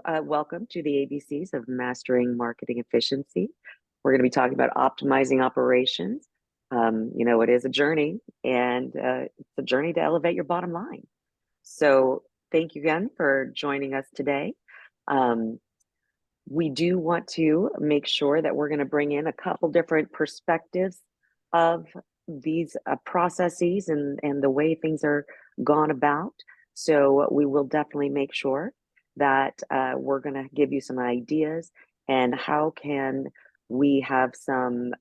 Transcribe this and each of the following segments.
welcome to the ABCs of Mastering Marketing Efficiency. We're going to be talking about optimizing operations. It is a journey, and it's a journey to elevate your bottom line. So thank you again for joining us today. We do want to make sure that we're going to bring in a couple different perspectives of these processes and the way things are gone about. So we will definitely make sure that we're going to give you some ideas and how can we have some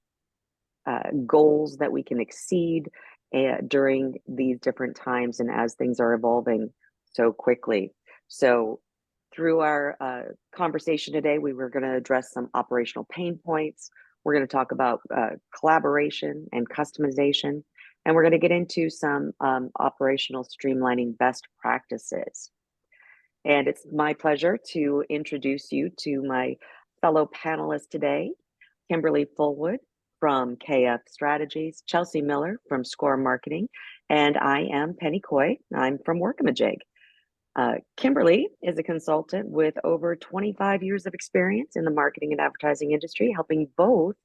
goals that we can exceed during these different times and as things are evolving so quickly. So through our conversation today, we were going to address some operational pain points. We're going to talk about collaboration and customization, and we're going to get into some operational streamlining best practices. And it's my pleasure to introduce you to my fellow panelists today, Kimberley Fulwood from KF Strategies, Chelsea Miller from SCORR Marketing, and I am Penny Coy. I'm from Workamajig. Kimberley is a consultant with over 25 years of experience in the marketing and advertising industry, helping both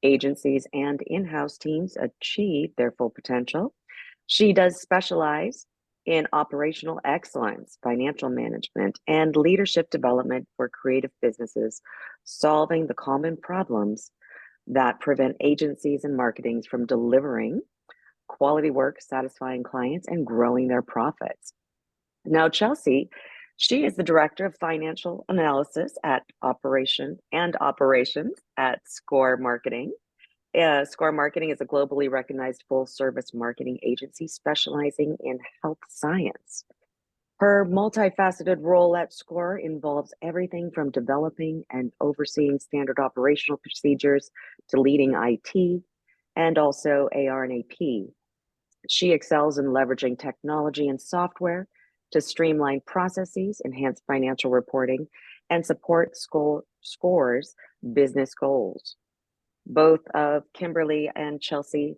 agencies and in-house teams achieve their full potential. She does specialize in operational excellence, financial management, and leadership development for creative businesses, solving the common problems that prevent agencies and marketings from delivering quality work, satisfying clients, and growing their profits. Now, Chelsea, she is the Director of Financial Analysis at Operations at SCORR Marketing. SCORR Marketing is a globally recognized full-service marketing agency specializing in health science. Her multifaceted role at SCORR involves everything from developing and overseeing standard operational procedures to leading IT and also AR and AP. She excels in leveraging technology and software to streamline processes, enhance financial reporting, and support SCORR's business goals. Both of Kimberley and Chelsea,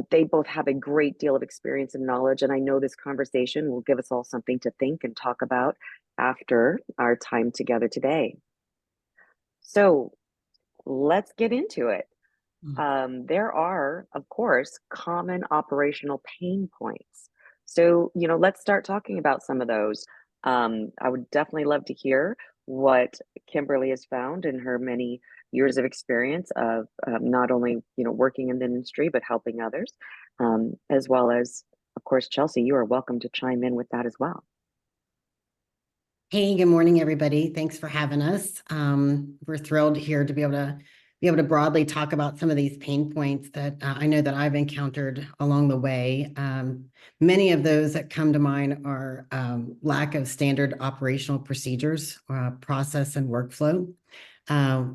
they both have a great deal of experience and knowledge, and I know this conversation will give us all something to think and talk about after our time together today. So let's get into it. There are, of course, common operational pain points. So, let's start talking about some of those. I would definitely love to hear what Kimberley has found in her many years of experience of not only, working in the industry, but helping others, as well as, of course, Chelsea, you are welcome to chime in with that as well. Hey, good morning, everybody. Thanks for having us. We're thrilled here to be able to broadly talk about some of these pain points that I know that I've encountered along the way. Many of those that come to mind are lack of standard operational procedures, process and workflow.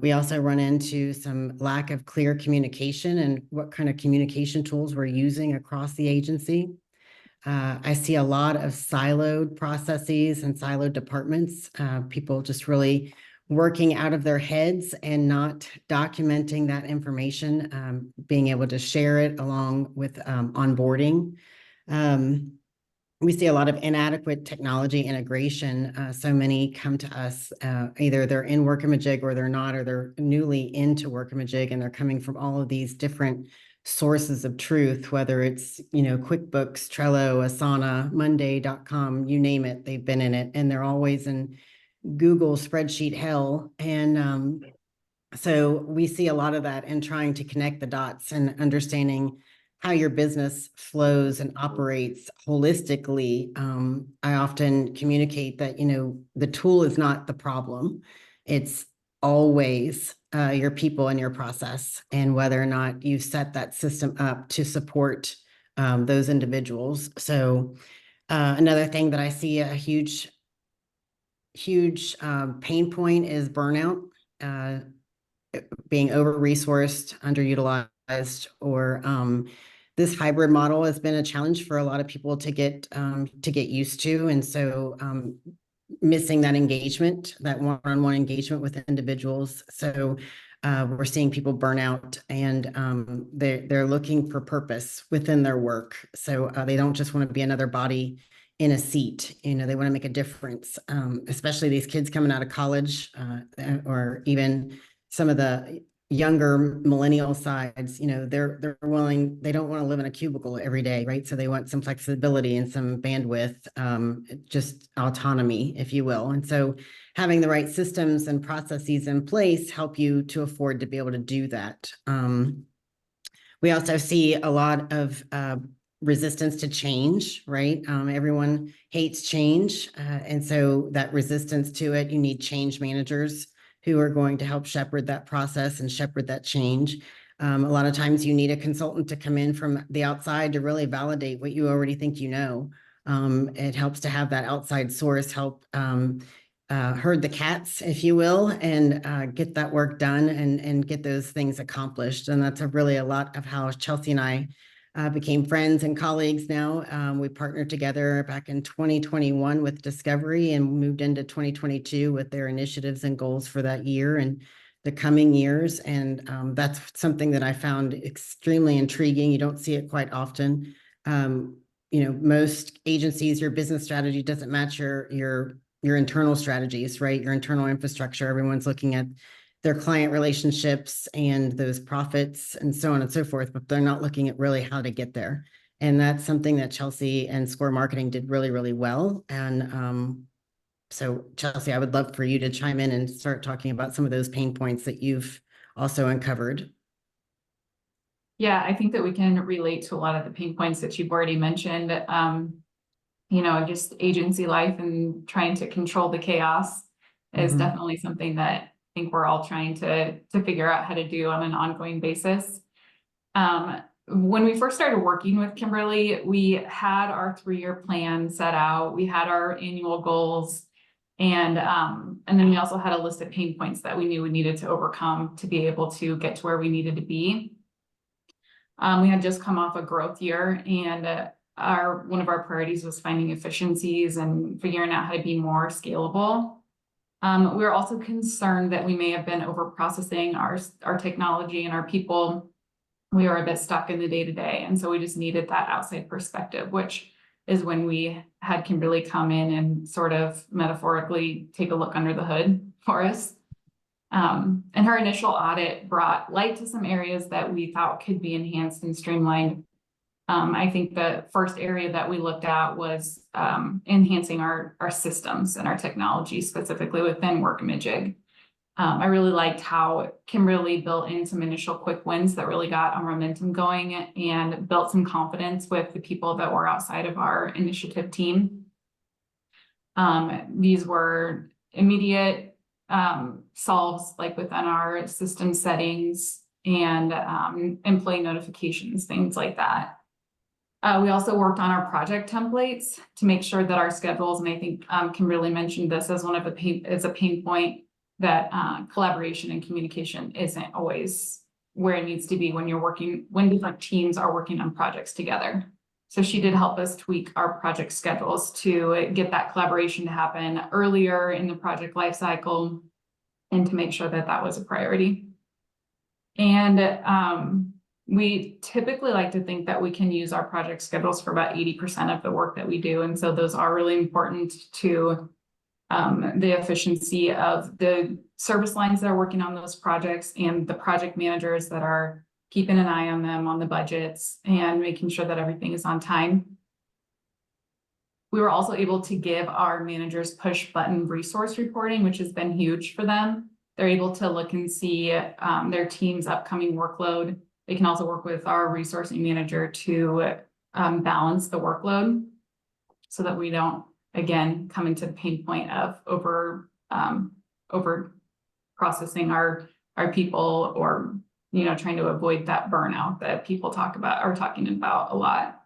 We also run into some lack of clear communication and what kind of communication tools we're using across the agency. I see a lot of siloed processes and siloed departments, people just really working out of their heads and not documenting that information, being able to share it along with onboarding. We see a lot of inadequate technology integration. So many come to us, either they're in Workamajig or they're not, or they're newly into Workamajig, and they're coming from all of these different sources of truth, whether it's, QuickBooks, Trello, Asana, Monday.com, you name it, they've been in it, and they're always in Google spreadsheet hell. And so we see a lot of that in trying to connect the dots and understanding how your business flows and operates holistically. I often communicate that, the tool is not the problem. It's always your people and your process, and whether or not you set that system up to support those individuals. So another thing that I see a huge pain point is burnout, being over-resourced, underutilized, or this hybrid model has been a challenge for a lot of people to get used to. And so missing that engagement, that one-on-one engagement with individuals. So we're seeing people burn out, and they're looking for purpose within their work. So they don't just want to be another body in a seat. You know, they want to make a difference, especially these kids coming out of college, or even some of the younger millennial sides. You know, they're willing, they don't want to live in a cubicle every day, right? So they want some flexibility and some bandwidth, just autonomy, if you will. And so having the right systems and processes in place help you to afford to be able to do that. We also see a lot of resistance to change, right? Everyone hates change. And so that resistance to it, you need change managers who are going to help shepherd that process and shepherd that change. A lot of times you need a consultant to come in from the outside to really validate what you already think you know. It helps to have that outside source help herd the cats, if you will, and get that work done and get those things accomplished. And that's really a lot of how Chelsea and I became friends and colleagues now. We partnered together back in 2021 with Discovery and moved into 2022 with their initiatives and goals for that year and the coming years. And that's something that I found extremely intriguing. You don't see it quite often. You know, most agencies, your business strategy doesn't match your internal strategies, right? Your internal infrastructure. Everyone's looking at their client relationships and those profits and so on and so forth, but they're not looking at really how to get there. And that's something that Chelsea and SCORR Marketing did really, really well. And so Chelsea, I would love for you to chime in and start talking about some of those pain points that you've also uncovered. Yeah, I think that we can relate to a lot of the pain points that you've already mentioned. You know, just agency life and trying to control the chaos is definitely something that I think we're all trying to figure out how to do on an ongoing basis. When we first started working with Kimberley, we had our 3-year plan set out. We had our annual goals, and then we also had a list of pain points that we knew we needed to overcome to be able to get to where we needed to be. We had just come off a growth year, and one of our priorities was finding efficiencies and figuring out how to be more scalable. We were also concerned that we may have been over processing our technology and our people. We were a bit stuck in the day-to-day, and so we just needed that outside perspective, which is when we had Kimberley come in and sort of metaphorically take a look under the hood for us. And her initial audit brought light to some areas that we thought could be enhanced and streamlined. I think the first area that we looked at was enhancing our systems and our technology, specifically within Workamajig. I really liked how Kimberley built in some initial quick wins that really got our momentum going and built some confidence with the people that were outside of our initiative team. These were immediate solves like within our system settings and employee notifications, things like that. We also worked on our project templates to make sure that our schedules, and I think Kimberley mentioned this as one of a pain point, that collaboration and communication isn't always where it needs to be when different teams are working on projects together. So she did help us tweak our project schedules to get that collaboration to happen earlier in the project lifecycle and to make sure that that was a priority. And we typically like to think that we can use our project schedules for about 80% of the work that we do. And so those are really important to the efficiency of the service lines that are working on those projects and the project managers that are keeping an eye on them, on the budgets, and making sure that everything is on time. We were also able to give our managers push button resource reporting, which has been huge for them. They're able to look and see their team's upcoming workload. They can also work with our resourcing manager to balance the workload so that we don't, again, come into the pain point of over processing our people, or trying to avoid that burnout that people are talking about a lot.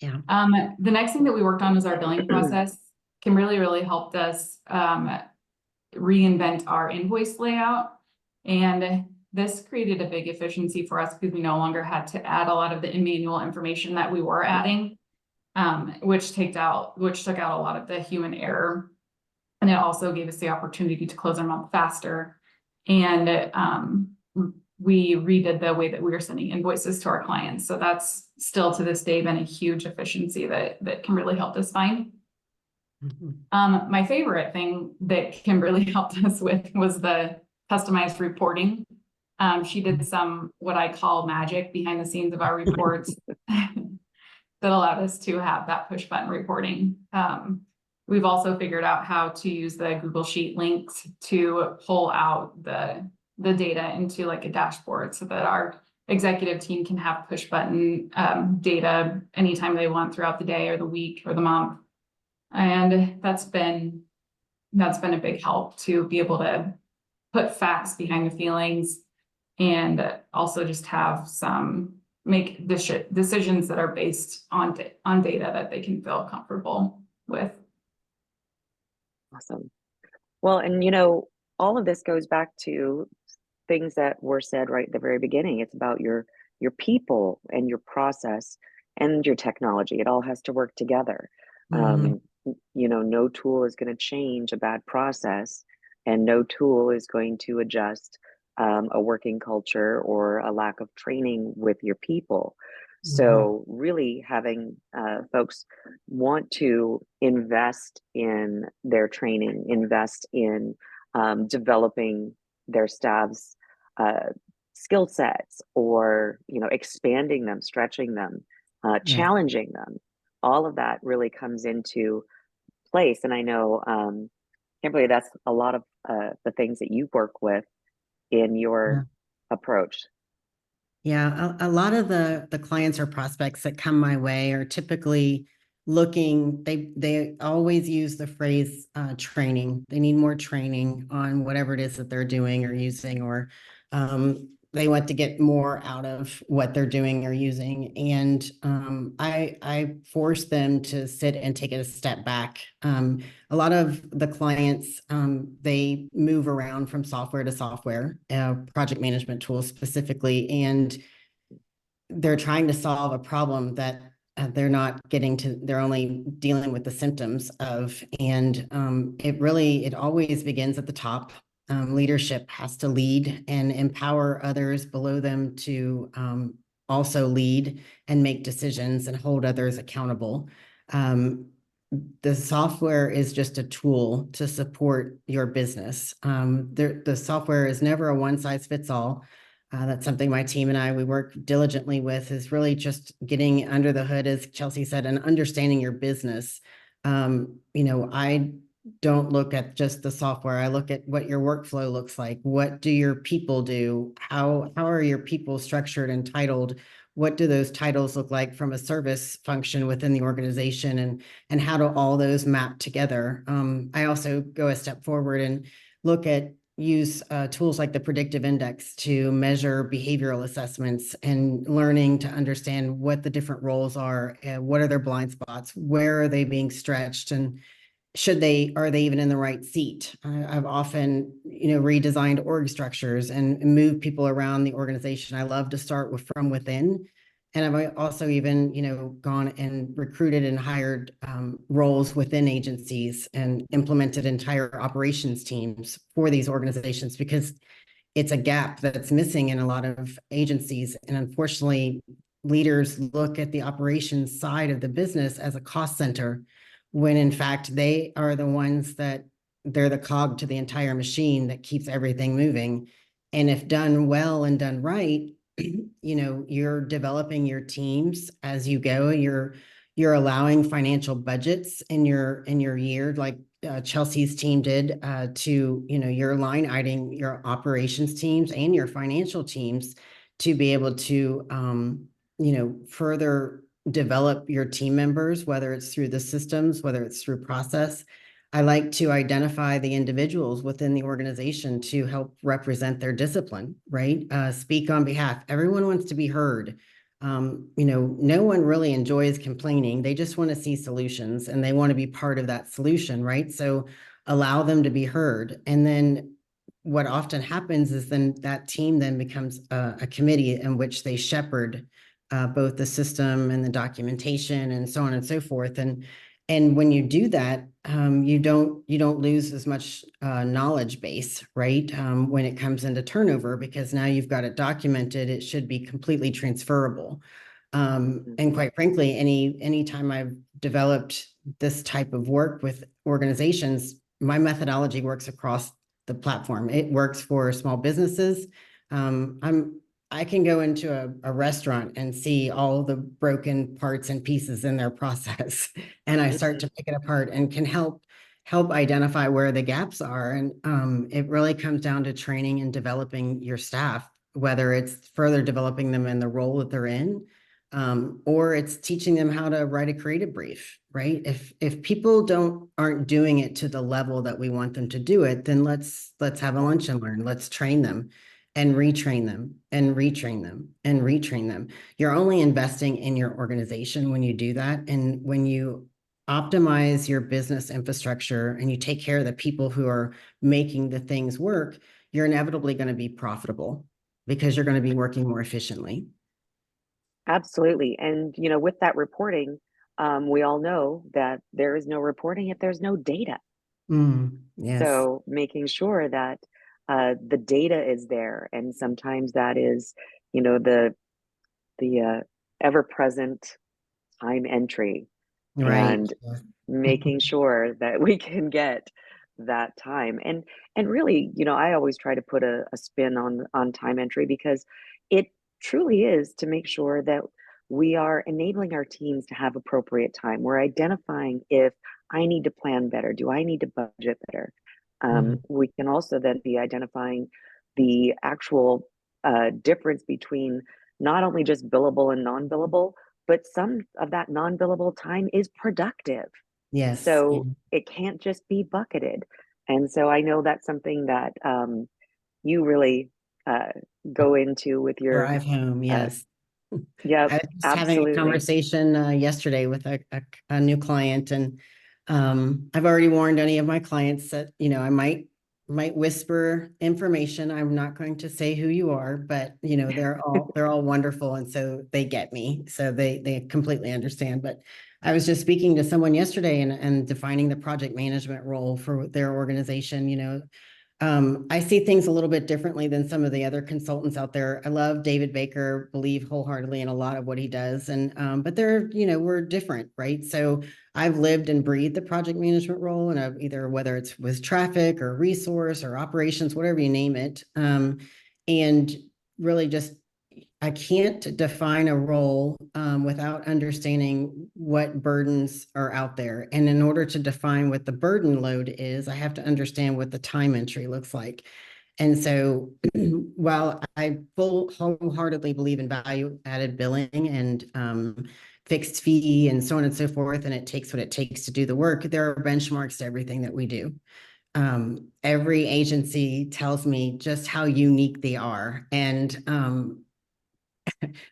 Yeah. The next thing that we worked on was our billing process. Kimberley really helped us reinvent our invoice layout, and this created a big efficiency for us because we no longer had to add a lot of the manual information that we were adding, which took out a lot of the human error. And it also gave us the opportunity to close our month faster and we redid the way that we were sending invoices to our clients. So that's still to this day been a huge efficiency that Kimberly helped us find. My favorite thing that Kimberly helped us with was the customized reporting. She did some, what I call magic behind the scenes of our reports that allowed us to have that push button reporting. We've also figured out how to use the Google Sheet links to pull out the data into like a dashboard so that our executive team can have push button data anytime they want throughout the day or the week or the month. And that's been a big help to be able to put facts behind the feelings and also just have make decisions that are based on data that they can feel comfortable with. Awesome. Well, and all of this goes back to things that were said right at the very beginning. It's about your people and your process and your technology. It all has to work together. No tool is going to change a bad process, and no tool is going to adjust a working culture or a lack of training with your people. So really having folks want to invest in their training, invest in developing their staff's skill sets, or expanding them, stretching them, challenging them. All of that really comes into place. And I know, Kimberly, that's a lot of the things that you work with in your approach. Yeah, a lot of the clients or prospects that come my way are typically looking, they always use the phrase training. They need more training on whatever it is that they're doing or using, or they want to get more out of what they're doing or using. And I force them to sit and take it a step back. A lot of the clients, they move around from software to software, project management tools specifically, and they're trying to solve a problem that they're not getting to, they're only dealing with the symptoms of. And it always begins at the top. Leadership has to lead and empower others below them to also lead and make decisions and hold others accountable. The software is just a tool to support your business. The software is never a one-size-fits-all. That's something my team and we work diligently with, is really just getting under the hood, as Chelsea said, and understanding your business. I don't look at just the software. I look at what your workflow looks like. What do your people do? How are your people structured and titled? What do those titles look like from a service function within the organization, and how do all those map together? I also go a step forward and use tools like the predictive index to measure behavioral assessments and learning to understand what the different roles are, what are their blind spots, where are they being stretched, and are they even in the right seat? I've often, redesigned org structures and moved people around the organization. I love to start from within. And I've also even, gone and recruited and hired roles within agencies and implemented entire operations teams for these organizations, because it's a gap that's missing in a lot of agencies. And unfortunately, leaders look at the operations side of the business as a cost center, when in fact they are the ones they're the cog to the entire machine that keeps everything moving. And if done well and done right, you're developing your teams as you go. You're allowing financial budgets in your year, like Chelsea's team did, to you're line iteming your operations teams and your financial teams to be able to further develop your team members, whether it's through the systems, whether it's through process. I like to identify the individuals within the organization to help represent their discipline, right? Speak on behalf. Everyone wants to be heard. No one really enjoys complaining. They just want to see solutions, and they want to be part of that solution, right? So allow them to be heard. And then what often happens is then that team then becomes a committee in which they shepherd both the system and the documentation and so on and so forth. And And when you do that, you don't lose as much knowledge base, right? When it comes into turnover, because now you've got it documented, it should be completely transferable. And quite frankly, anytime I've developed this type of work with organizations, my methodology works across the platform. It works for small businesses. I can go into a restaurant and see all the broken parts and pieces in their process, and I start to pick it apart and can help identify where the gaps are. And it really comes down to training and developing your staff, whether it's further developing them in the role that they're in, or it's teaching them how to write a creative brief, right? If people aren't doing it to the level that we want them to do it, then let's have a lunch and learn. Let's train them and retrain them and retrain them and retrain them. You're only investing in your organization when you do that. And when you optimize your business infrastructure and you take care of the people who are making the things work, you're inevitably going to be profitable because you're going to be working more efficiently. Absolutely. And, you know, with that reporting, we all know that there is no reporting if there's no data. Yes. So making sure that the data is there, and sometimes that is, you know, the ever-present time entry, Right. and making sure that we can get that time. And really, you know, I always try to put a spin on time entry, because it truly is to make sure that we are enabling our teams to have appropriate time. We're identifying if I need to plan better, do I need to budget better. We can also then be identifying the actual difference between not only just billable and non-billable, but some of that non-billable time is productive. Yes. So it can't just be bucketed. And so I know that's something that you really go into with your, Drive home. uh, Yes. yep, I was just having a absolutely. conversation yesterday with a new client, and I've already warned any of my clients that, you know, I might whisper information. I'm not going to say who you are, but you know, they're all wonderful, and so they get me, so they completely understand. But I was just speaking to someone yesterday and defining the project management role for their organization. You know, I see things a little bit differently than some of the other consultants out there. I love David Baker, believe wholeheartedly in a lot of what he does. And, but you know, we're different, right? So I've lived and breathed the project management role, and I've either, whether it's with traffic or resource or operations, whatever you name it. And really just, I can't define a role without understanding what burdens are out there. And in order to define what the burden load is, I have to understand what the time entry looks like. And so while I wholeheartedly believe in value added billing and fixed fee and so on and so forth, and it takes what it takes to do the work, there are benchmarks to everything that we do. Every agency tells me just how unique they are. And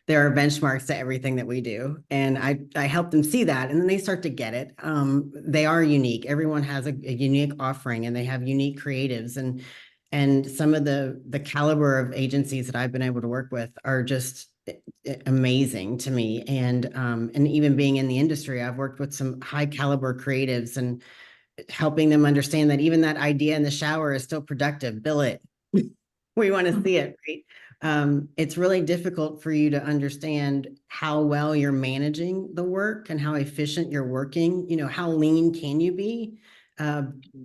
there are benchmarks to everything that we do. And I help them see that, and then they start to get it. They are unique. Everyone has a unique offering, and they have unique creatives. And some of the caliber of agencies that I've been able to work with are just amazing to me. And even being in the industry, I've worked with some high caliber creatives and helping them understand that even that idea in the shower is still productive. Bill it. We want to see it, right? It's really difficult for you to understand how well you're managing the work and how efficient you're working. You know, how lean can you be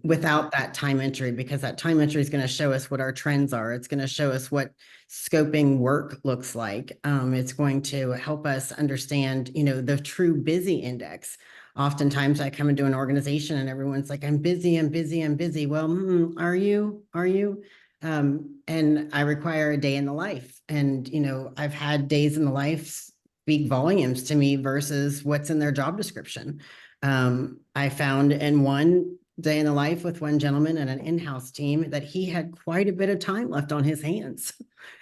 without that time entry? Because that time entry is going to show us what our trends are. It's going to show us what scoping work looks like. It's going to help us understand, you know, the true busy index. Oftentimes I come into an organization and everyone's like, I'm busy, I'm busy, I'm busy. Well, are you? Are you? And I require a day in the life. And, you know, I've had days in the life speak volumes to me versus what's in their job description. I found in one day in the life with one gentleman and an in-house team that he had quite a bit of time left on his hands.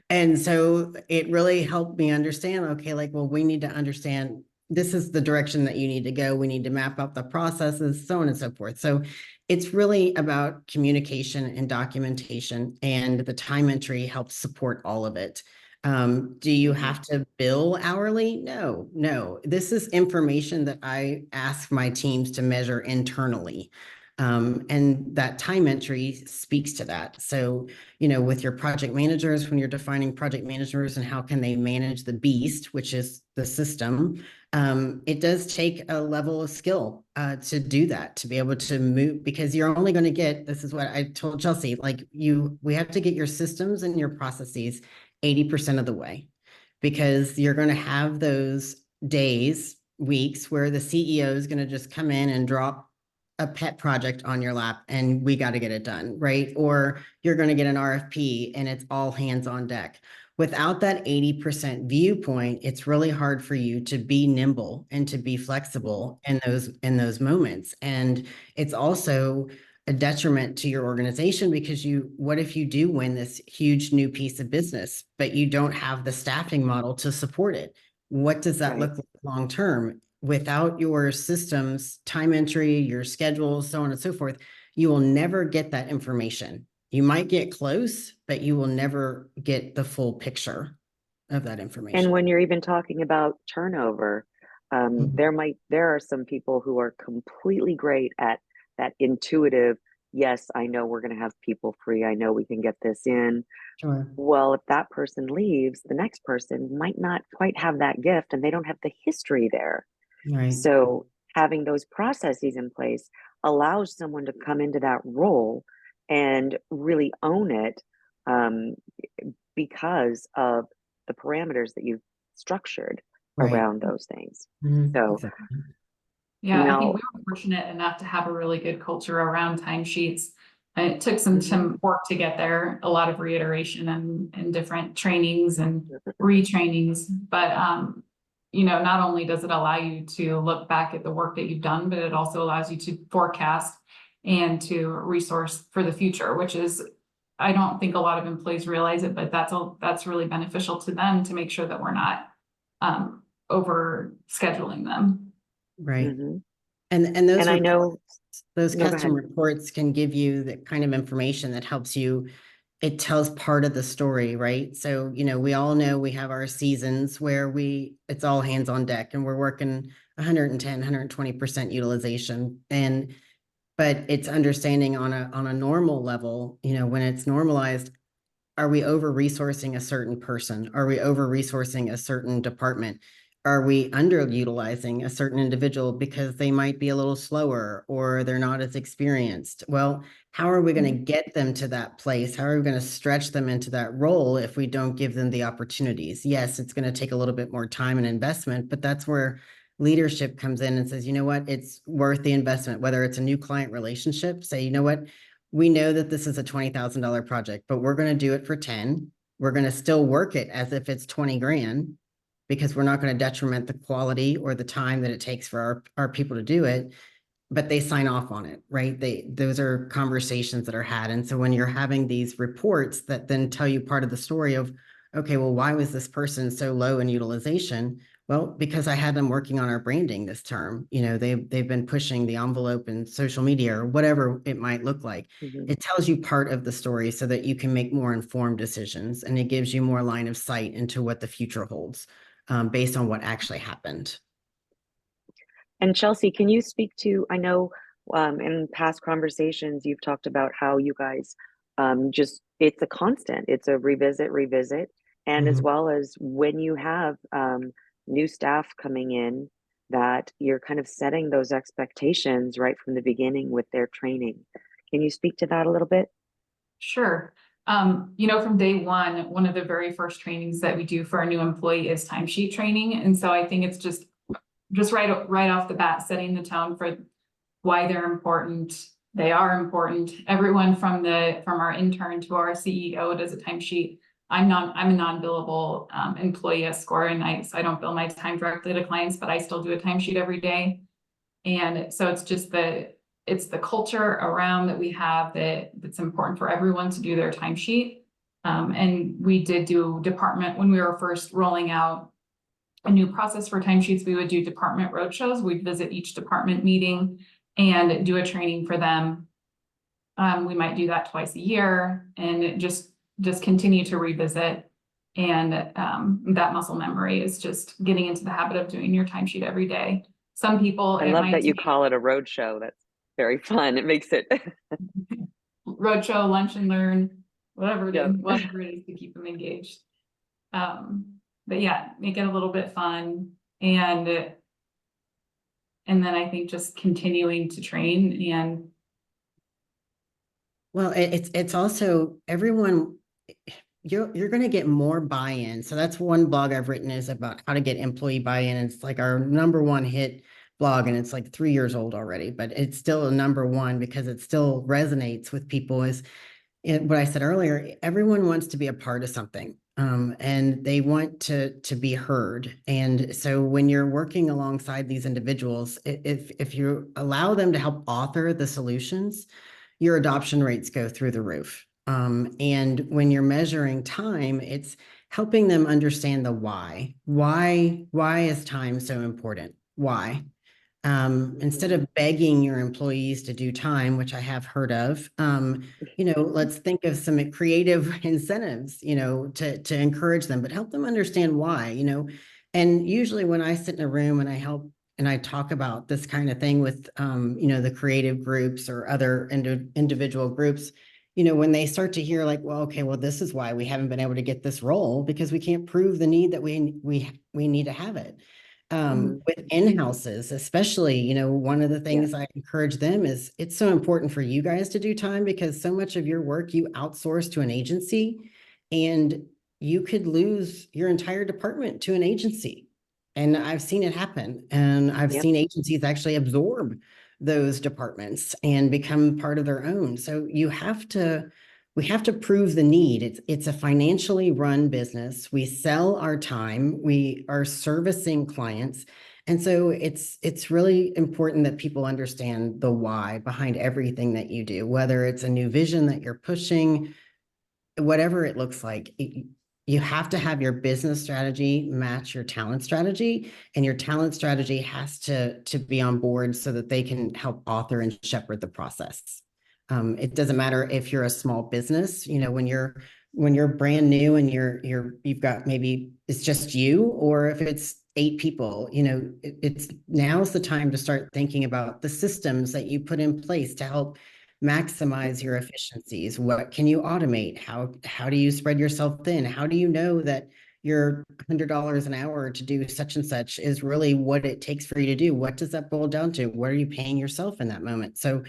And so it really helped me understand, okay, like, well, we need to understand this is the direction that you need to go. We need to map out the processes, so on and so forth. So it's really about communication and documentation, and the time entry helps support all of it. Do you have to bill hourly? No, no. This is information that I ask my teams to measure internally. And that time entry speaks to that. So, with your project managers, when you're defining project managers and how can they manage the beast, which is the system, it does take a level of skill to do that, to be able to move, because you're only going to get, this is what I told Chelsea, like we have to get your systems and your processes 80% of the way, because you're going to have those days, weeks where the CEO is going to just come in and drop a pet project on your lap and we got to get it done, right? Or you're going to get an RFP and it's all hands on deck. Without that 80% viewpoint, it's really hard for you to be nimble and to be flexible in those moments. And it's also a detriment to your organization, because what if you do win this huge new piece of business, but you don't have the staffing model to support it? What does that look like long term? Without your systems, time entry, your schedules, so on and so forth, you will never get that information. You might get close, but you will never get the full picture of that information. And when you're even talking about turnover, there are some people who are completely great at that intuitive, yes, I know we're going to have people free. I know we can get this in. Sure. Well, if that person leaves, the next person might not quite have that gift and they don't have the history there. Right. So having those processes in place allows someone to come into that role and really own it, because of the parameters that you've structured around those things. So exactly. Yeah, I now, think we were fortunate enough to have a really good culture around timesheets. And it took some work to get there, a lot of reiteration and different trainings and retrainings. But not only does it allow you to look back at the work that you've done, but it also allows you to forecast and to resource for the future, which is, I don't think a lot of employees realize it, but that's really beneficial to them, to make sure that we're not over scheduling them. Right. and And those I know, those no, go custom ahead. reports can give you the kind of information that helps you. It tells part of the story, right? So, we all know we have our seasons where it's all hands on deck and we're working 110, 120% utilization. But it's understanding on a normal level, when it's normalized, are we over resourcing a certain person? Are we over resourcing a certain department? Are we underutilizing a certain individual because they might be a little slower or they're not as experienced? Well, how are we going to get them to that place? How are we going to stretch them into that role if we don't give them the opportunities? Yes, it's going to take a little bit more time and investment, but that's where leadership comes in and says, you know what, it's worth the investment, whether it's a new client relationship, say, you know what, we know that this is a $20,000 project, but we're going to do it for 10. We're going to still work it as if it's 20 grand, because we're not going to detriment the quality or the time that it takes for our people to do it, but they sign off on it, right? Those are conversations that are had. And so when you're having these reports that then tell you part of the story of, okay, well, why was this person so low in utilization? Well, because I had them working on our branding this term. They've been pushing the envelope in social media or whatever it might look like. It tells you part of the story so that you can make more informed decisions, and it gives you more line of sight into what the future holds, based on what actually happened. And Chelsea, can you speak to, I know in past conversations, you've talked about how you guys it's a constant, it's a revisit. And as well as when you have new staff coming in, that you're kind of setting those expectations right from the beginning with their training. Can you speak to that a little bit? Sure. From day one of the very first trainings that we do for a new employee is timesheet training. And so I think it's just right off the bat, setting the tone for why they're important. They are important. Everyone from our intern to our CEO does a timesheet. I'm a non-billable employee at SCORR, and I don't bill my time directly to clients, but I still do a timesheet every day. And so it's just it's the culture around that we have that's important for everyone to do their timesheet. And we did do department when we were first rolling out a new process for timesheets. We would do department roadshows. We'd visit each department meeting and do a training for them. We might do that twice a year and just continue to revisit. And that muscle memory is just getting into the habit of doing your timesheet every day. Some people, I it love might that you take call it a road show. That's very fun. It makes it. roadshow, lunch and learn, whatever it Yeah. is, whatever it is to keep them engaged. But yeah, make it a little bit fun, and then I think just continuing to train. And Well, it's also everyone, you're going to get more buy-in. So that's one blog I've written is about how to get employee buy-in. It's like our #1 hit blog, and it's like 3 years old already, but it's still a #1 because it still resonates with people. Is what I said earlier, everyone wants to be a part of something, and they want to be heard. And so when you're working alongside these individuals, if you allow them to help author the solutions, your adoption rates go through the roof. And when you're measuring time, it's helping them understand the why. Why is time so important? Why? Instead of begging your employees to do time, which I have heard of, let's think of some creative incentives, to encourage them, but help them understand why, and usually when I sit in a room and I help and I talk about this kind of thing with, the creative groups or other individual groups, when they start to hear like, well, okay, well, this is why we haven't been able to get this role because we can't prove the need that we need to have it. With in-houses, especially, one of the Yeah. things I encourage them is it's so important for you guys to do time because so much of your work you outsource to an agency and you could lose your entire department to an agency. And I've seen it happen. And I've Yep. seen agencies actually absorb those departments and become part of their own. So we have to prove the need. It's a financially run business. We sell our time. We are servicing clients. And so it's really important that people understand the why behind everything that you do, whether it's a new vision that you're pushing, whatever it looks like. You have to have your business strategy match your talent strategy, and your talent strategy has to be on board so that they can help author and shepherd the process. It doesn't matter if you're a small business, when you're brand new and you've got maybe it's just you, or if it's 8 people, it's now's the time to start thinking about the systems that you put in place to help maximize your efficiencies. What can you automate? How do you spread yourself thin? How do you know that your $100 an hour to do such and such is really what it takes for you to do? What does that boil down to? What are you paying yourself in that moment? So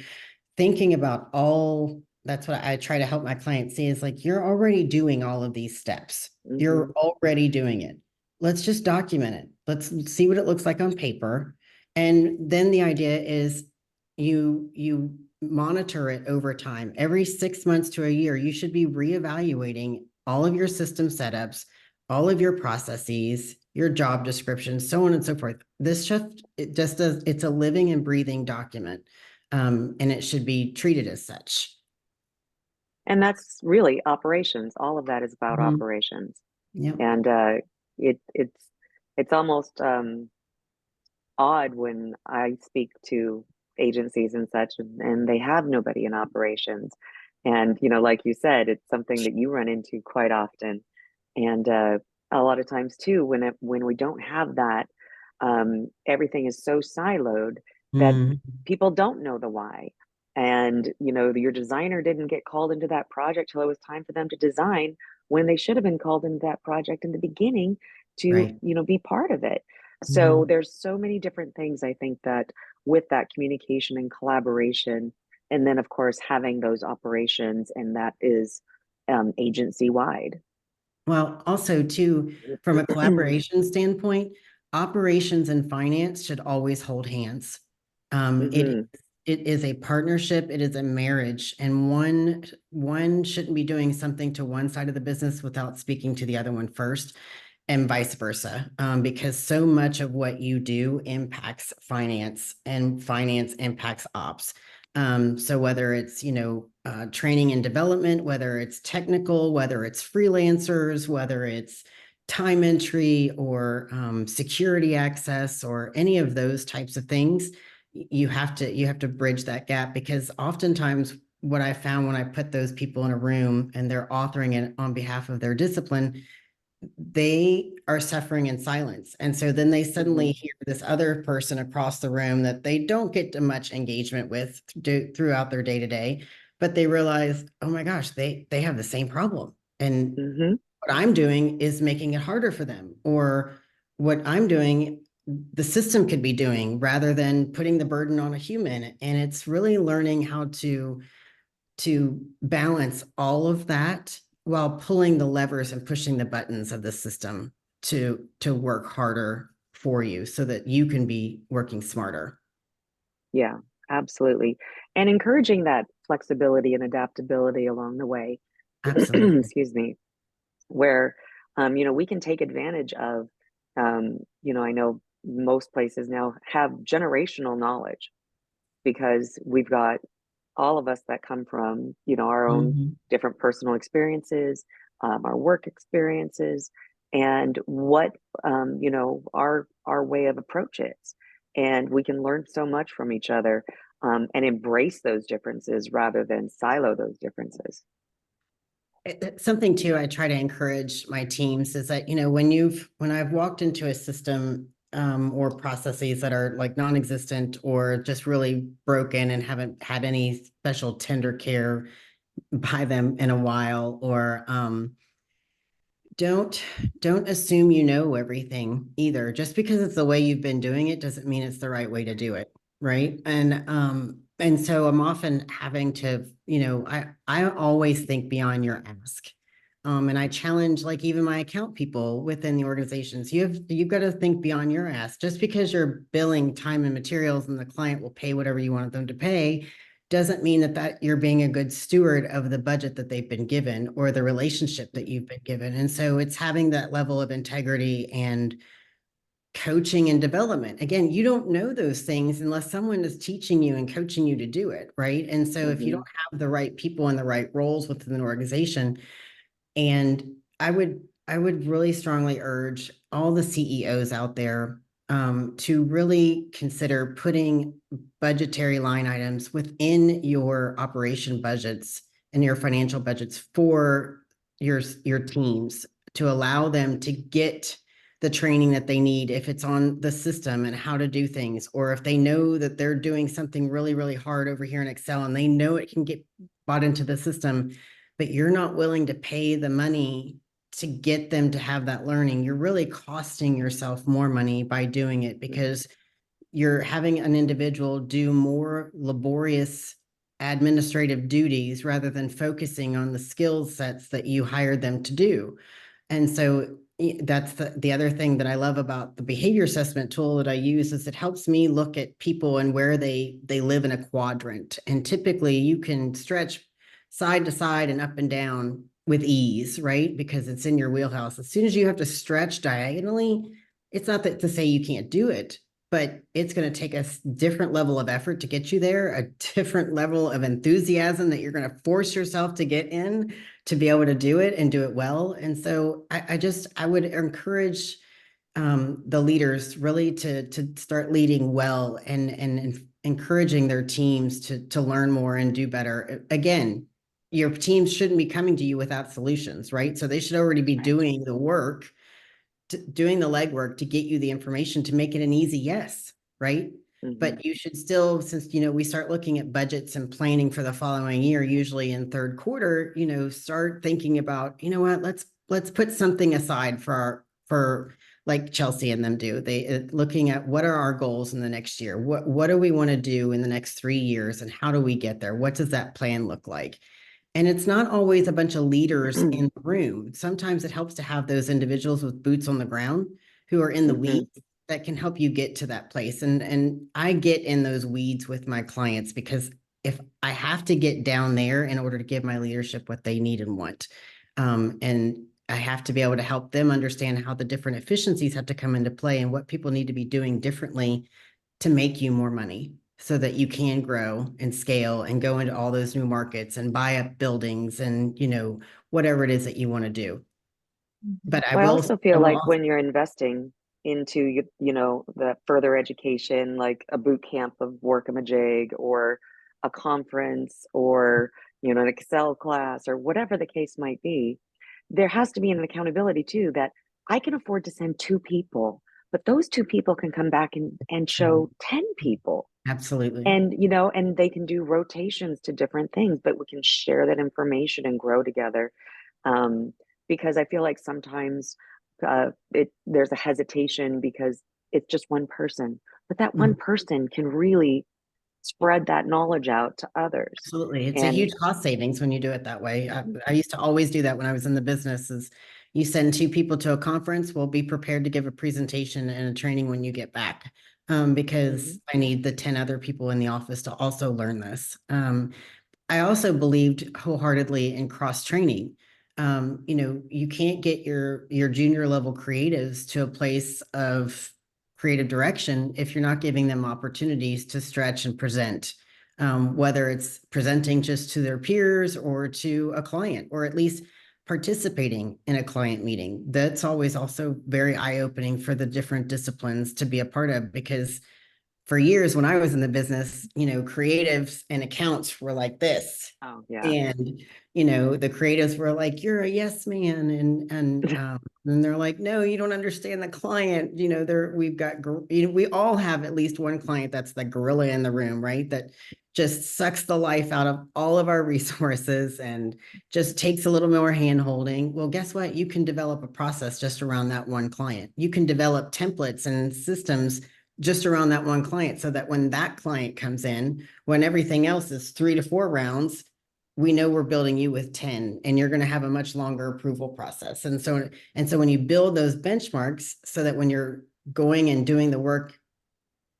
thinking about that's what I try to help my clients see is like, you're already doing all of these steps. You're already doing it. Let's just document it. Let's see what it looks like on paper. And then the idea is you monitor it over time. Every 6 months to a year, you should be reevaluating all of your system setups, all of your processes, your job descriptions, so on and so forth. It's a living and breathing document. And it should be treated as such. And that's really operations. All of that is about Mhm. operations. Yep. And it's almost odd when I speak to agencies and such, and they have nobody in operations. And like you said, it's something that you run into quite often. And a lot of times too, when we don't have that, everything is so siloed that Mhm. people don't know the why. And your designer didn't get called into that project till it was time for them to design, when they should have been called into that project in the beginning to Right. be part of it. So Mhm. there's so many different things, I think, that with that communication and collaboration, and then of course having those operations, and that is agency wide. Well, also too, from a collaboration standpoint, operations and finance should always hold hands. Hmm. It is a partnership, it is a marriage, and one shouldn't be doing something to one side of the business without speaking to the other one first, and vice versa, because so much of what you do impacts finance, and finance impacts ops. So whether it's, training and development, whether it's technical, whether it's freelancers, whether it's time entry or security access or any of those types of things, you have to bridge that gap, because oftentimes what I found when I put those people in a room and they're authoring it on behalf of their discipline, they are suffering in silence. And so then they suddenly Mhm. hear this other person across the room that they don't get much engagement with throughout their day to day, but they realize, oh my gosh, they have the same problem. And Mhm. what I'm doing is making it harder for them, or what I'm doing, the system could be doing rather than putting the burden on a human. And it's really learning how to balance all of that while pulling the levers and pushing the buttons of the system to work harder for you so that you can be working smarter. Yeah, absolutely. And encouraging that flexibility and adaptability along the way. Absolutely. Excuse me. Where we can take advantage of I know most places now have generational knowledge because we've got all of us that come from our own Mhm. different personal experiences, our work experiences, and what our way of approach is, and we can learn so much from each other, and embrace those differences rather than silo those differences. Something too, I try to encourage my teams is that, when I've walked into a system or processes that are like non-existent or just really broken and haven't had any special tender care by them in a while, or don't don't assume you know everything either. Just because it's the way you've been doing it doesn't mean it's the right way to do it, right? And so I'm often having to, I always think beyond your ask. And I challenge like even my account people within the organizations. You've got to think beyond your ask. Just because you're billing time and materials and the client will pay whatever you want them to pay doesn't mean that you're being a good steward of the budget that they've been given or the relationship that you've been given. And so it's having that level of integrity and coaching and development. Again, you don't know those things unless someone is teaching you and coaching you to do it, right? And so if you Hmm. don't have the right people in the right roles within an organization, and I would really strongly urge all the CEOs out there to really consider putting budgetary line items within your operation budgets and your financial budgets for your teams to allow them to get the training that they need if it's on the system and how to do things, or if they know that they're doing something really, really hard over here in Excel and they know it can get bought into the system, but you're not willing to pay the money to get them to have that learning, you're really costing yourself more money by doing it because you're having an individual do more laborious administrative duties rather than focusing on the skill sets that you hired them to do. And so that's the other thing that I love about the behavior assessment tool that I use is it helps me look at people and where they live in a quadrant. And typically you can stretch side to side and up and down with ease, right? Because it's in your wheelhouse. As soon as you have to stretch diagonally, it's not that to say you can't do it, but it's going to take a different level of effort to get you there, a different level of enthusiasm that you're going to force yourself to get in to be able to do it and do it well. And so I would encourage the leaders really to start leading well and encouraging their teams to learn more and do better. Again, your teams shouldn't be coming to you without solutions, right? So they should already be Right. doing the work, doing the legwork to get you the information to make it an easy yes, right? Hmm. But you should still, since we start looking at budgets and planning for the following year, usually in third quarter, start thinking about, what, let's put something aside for like Chelsea and them do. They looking at what are our goals in the next year? What do we want to do in the next 3 years, and how do we get there? What does that plan look like? And it's not always a bunch of leaders in the room. Sometimes it helps to have those individuals with boots on the ground who are in the Hmm. weeds that can help you get to that place. And I get in those weeds with my clients because if I have to get down there in order to give my leadership what they need and want, and I have to be able to help them understand how the different efficiencies have to come into play and what people need to be doing differently to make you more money so that you can grow and scale and go into all those new markets and buy up buildings and whatever it is that you want to do. But Well, I also I feel will like also, when you're investing into the further education, like a boot camp of Workamajig or a conference or an Excel class or whatever the case might be, there has to be an accountability too that I can afford to send 2 people, but those 2 people can come back and show 10 people. Absolutely. And, and they can do rotations to different things, but we can share that information and grow together. Um, because I feel like sometimes there's a hesitation because it's just one person, but that one person can really spread that knowledge out to others. Absolutely. It's a And huge cost savings when you do it that way. I used to always do that when I was in the business is you send 2 people to a conference, we'll be prepared to give a presentation and a training when you get back. Because I need the 10 other people in the office to also learn this. I also believed wholeheartedly in cross training. You can't get your junior level creatives to a place of creative direction if you're not giving them opportunities to stretch and present, whether it's presenting just to their peers or to a client, or at least participating in a client meeting. That's always also very eye-opening for the different disciplines to be a part of, because for years when I was in the business, creatives and accounts were like this. oh yeah. And, the creatives were like, you're a yes man. And they're like, no, you don't understand the client. We all have at least one client that's the gorilla in the room, right? That just sucks the life out of all of our resources and just takes a little more hand holding. Well, guess what? You can develop a process just around that one client. You can develop templates and systems just around that one client, so that when that client comes in, when everything else is 3 to 4 rounds, we know we're building you with 10, and you're going to have a much longer approval process. And so when you build those benchmarks, so that when you're going and doing the work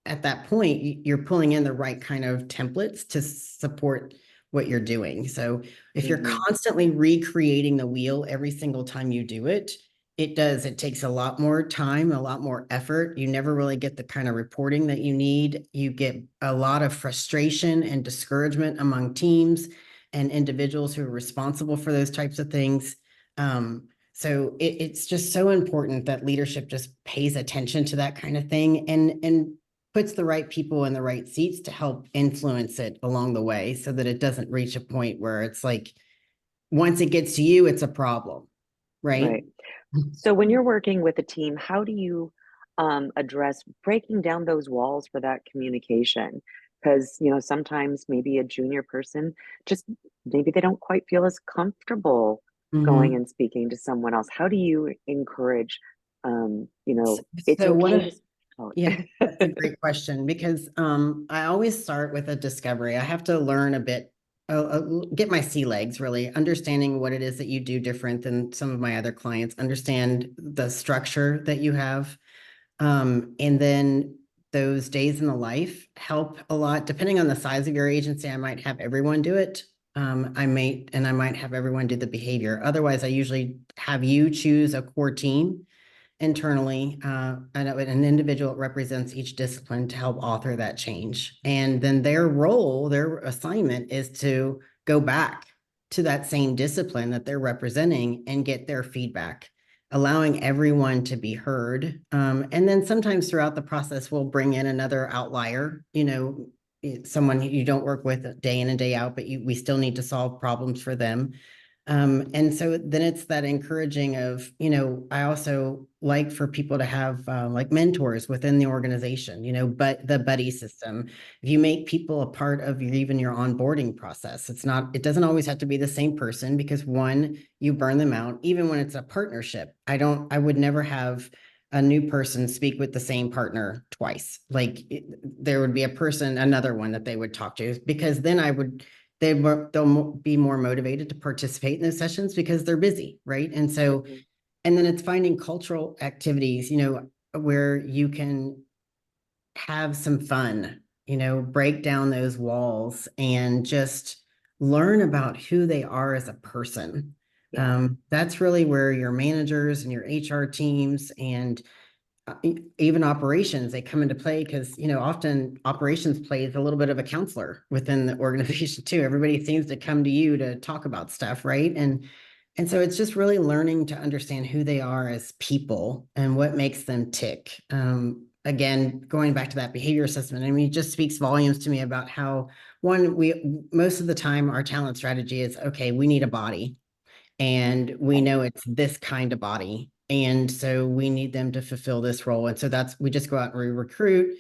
at that point, you're pulling in the right kind of templates to support what you're doing. So if you're constantly recreating the wheel every single time you do it, it takes a lot more time, a lot more effort. You never really get the kind of reporting that you need. You get a lot of frustration and discouragement among teams and individuals who are responsible for those types of things. So it's just so important that leadership just pays attention to that kind of thing and puts the right people in the right seats to help influence it along the way, so that it doesn't reach a point where it's like, once it gets to you, it's a problem, right? Right. So when you're working with a team, how do you address breaking down those walls for that communication? Because, sometimes maybe a junior person just maybe they don't quite feel as comfortable going and speaking to someone else. How do you encourage, it's So okay to, oh, yeah, that's a great question, because I always start with a discovery. I have to learn a bit, get my sea legs, really understanding what it is that you do different than some of my other clients, understand the structure that you have. And then those days in the life help a lot. Depending on the size of your agency, I might have everyone do it. I might have everyone do the behavior. Otherwise, I usually have you choose a core team internally, and an individual represents each discipline to help author that change. And then their role, their assignment is to go back to that same discipline that they're representing and get their feedback, allowing everyone to be heard. And then sometimes throughout the process, we'll bring in another outlier, someone you don't work with day in and day out, but we still need to solve problems for them. And so then it's that encouraging of, I also like for people to have like mentors within the organization, but the buddy system. If you make people a part of even your onboarding process, it doesn't always have to be the same person, because one, you burn them out. Even when it's a partnership, I would never have a new person speak with the same partner twice. Like there would be another one that they would talk to, because then they'll be more motivated to participate in those sessions because they're busy, right? And so, and then it's finding cultural activities, where you can have some fun, break down those walls and just learn about who they are as a person. That's really where your managers and your HR teams and even operations, they come into play, because often operations plays a little bit of a counselor within the organization too. Everybody seems to come to you to talk about stuff, right? And so it's just really learning to understand who they are as people and what makes them tick. Again, going back to that behavior assessment, it just speaks volumes to me about how, one, most of the time our talent strategy is, okay, we need a body, and we know it's this kind of body, And so we need them to fulfill this role. And so we just go out and we recruit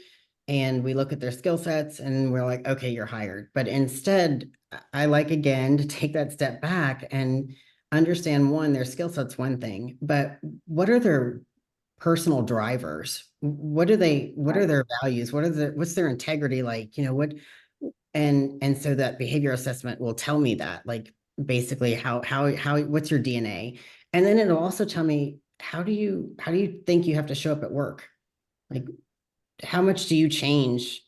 and we look at their skill sets and we're like, okay, you're hired. But instead, I like again to take that step back and understand, one, their skill set's one thing, but what are their personal drivers? What are Right. their values? What's their integrity like? And so that behavior assessment will tell me that, like, basically what's your DNA? And then it'll also tell me, how do you think you have to show up at work? Like, how much do you change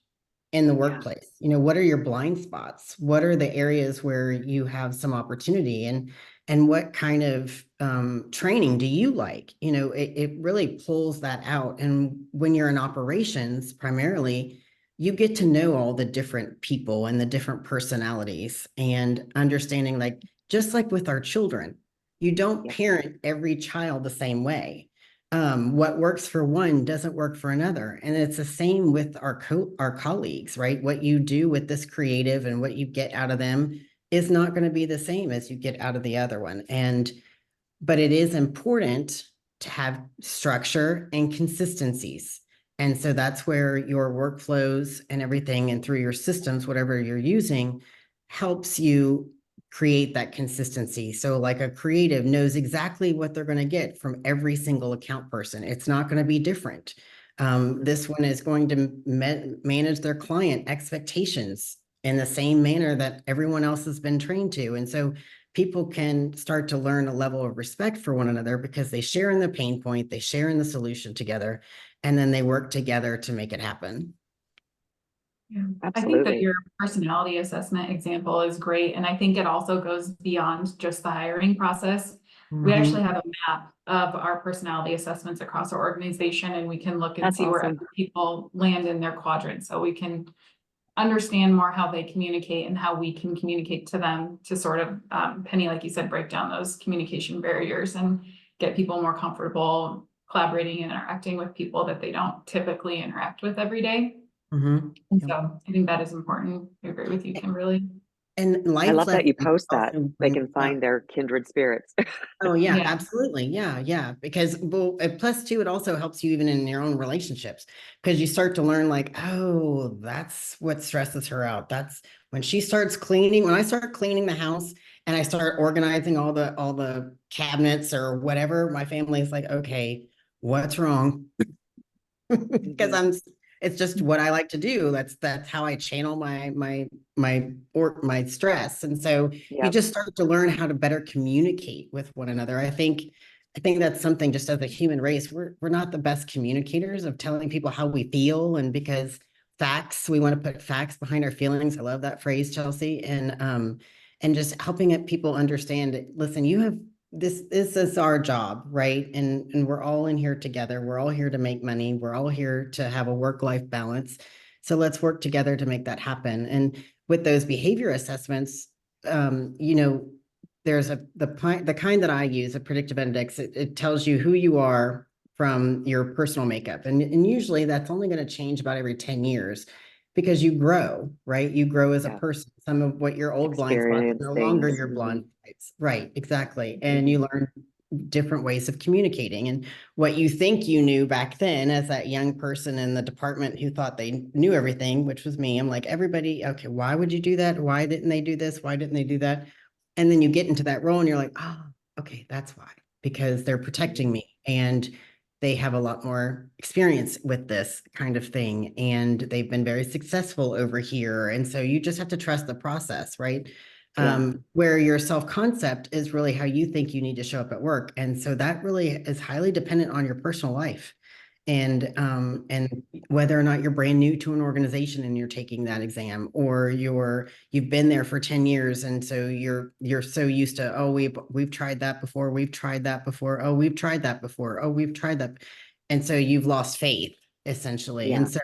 in the Yeah. workplace? What are your blind spots? What are the areas where you have some opportunity, and what kind of training do you like? It really pulls that out. And when you're in operations, primarily, you get to know all the different people and the different personalities, and understanding, like, just like with our children, you don't Yep. parent every child the same way. What works for one doesn't work for another. And it's the same with our colleagues, right? What you do with this creative and what you get out of them is not going to be the same as you get out of the other one. But it is important to have structure and consistencies. And so that's where your workflows and everything, and through your systems, whatever you're using, helps you create that consistency. So like a creative knows exactly what they're going to get from every single account person. It's not going to be different. This one is going to manage their client expectations in the same manner that everyone else has been trained to. And so people can start to learn a level of respect for one another because they share in the pain point, they share in the solution together, and then they work together to make it happen. Yeah. I think that Absolutely. your personality assessment example is great. And I think it also goes beyond just the hiring process. We actually have a map of our personality assessments across our organization, and we can look and That's see where awesome. other people land in their quadrant. So we can understand more how they communicate and how we can communicate to them to sort of, Penny, like you said, break down those communication barriers and get people more comfortable collaborating and interacting with people that they don't typically interact with every day. And Yep. so I think that is important. I agree with you, Kimberly. And I life love that you lessons post that. also They bring can find their kindred spirits. Oh yeah, Yeah. absolutely. Yeah. Because, well, plus two, it also helps you even in your own relationships, because you start to learn, like, oh, that's what stresses her out. That's when she starts cleaning, when I start cleaning the house and I start organizing all the cabinets or whatever, my family's like, okay, what's wrong? Because Mhm. it's just what I like to do. That's how I channel my stress. And so you Yep. just start to learn how to better communicate with one another. I think that's something, just as a human race, we're not the best communicators of telling people how we feel. And because we want to put facts behind our feelings. I love that phrase, Chelsea. And just helping people understand, listen, this is our job, right? And we're all in here together. We're all here to make money. We're all here to have a work-life balance. So let's work together to make that happen. And with those behavior assessments, there's the kind that I use, a predictive index. It tells you who you are from your personal makeup. And usually that's only going to change about every 10 years, because you grow, right? You grow as a Yeah. person. Some of what your old blind spots Experience no longer things. your blind spots. Right, exactly. And Mhm. you learn different ways of communicating. And what you think you knew back then, as that young person in the department who thought they knew everything, which was me, I'm like, everybody, okay, why would you do that? Why didn't they do this? Why didn't they do that? And then you get into that role and you're like, oh, okay, that's why, because they're protecting me and they have a lot more experience with this kind of thing, and they've been very successful over here. And so you just have to trust the process, right? Yeah. Where your self-concept is really how you think you need to show up at work. And so that really is highly dependent on your personal life. And whether or not you're brand new to an organization and you're taking that exam, or you've been there for 10 years. And so you're so used to, oh, we've tried that before. We've tried that before. Oh, we've tried that before. Oh, we've tried that. And so you've lost faith, essentially. Yeah. And so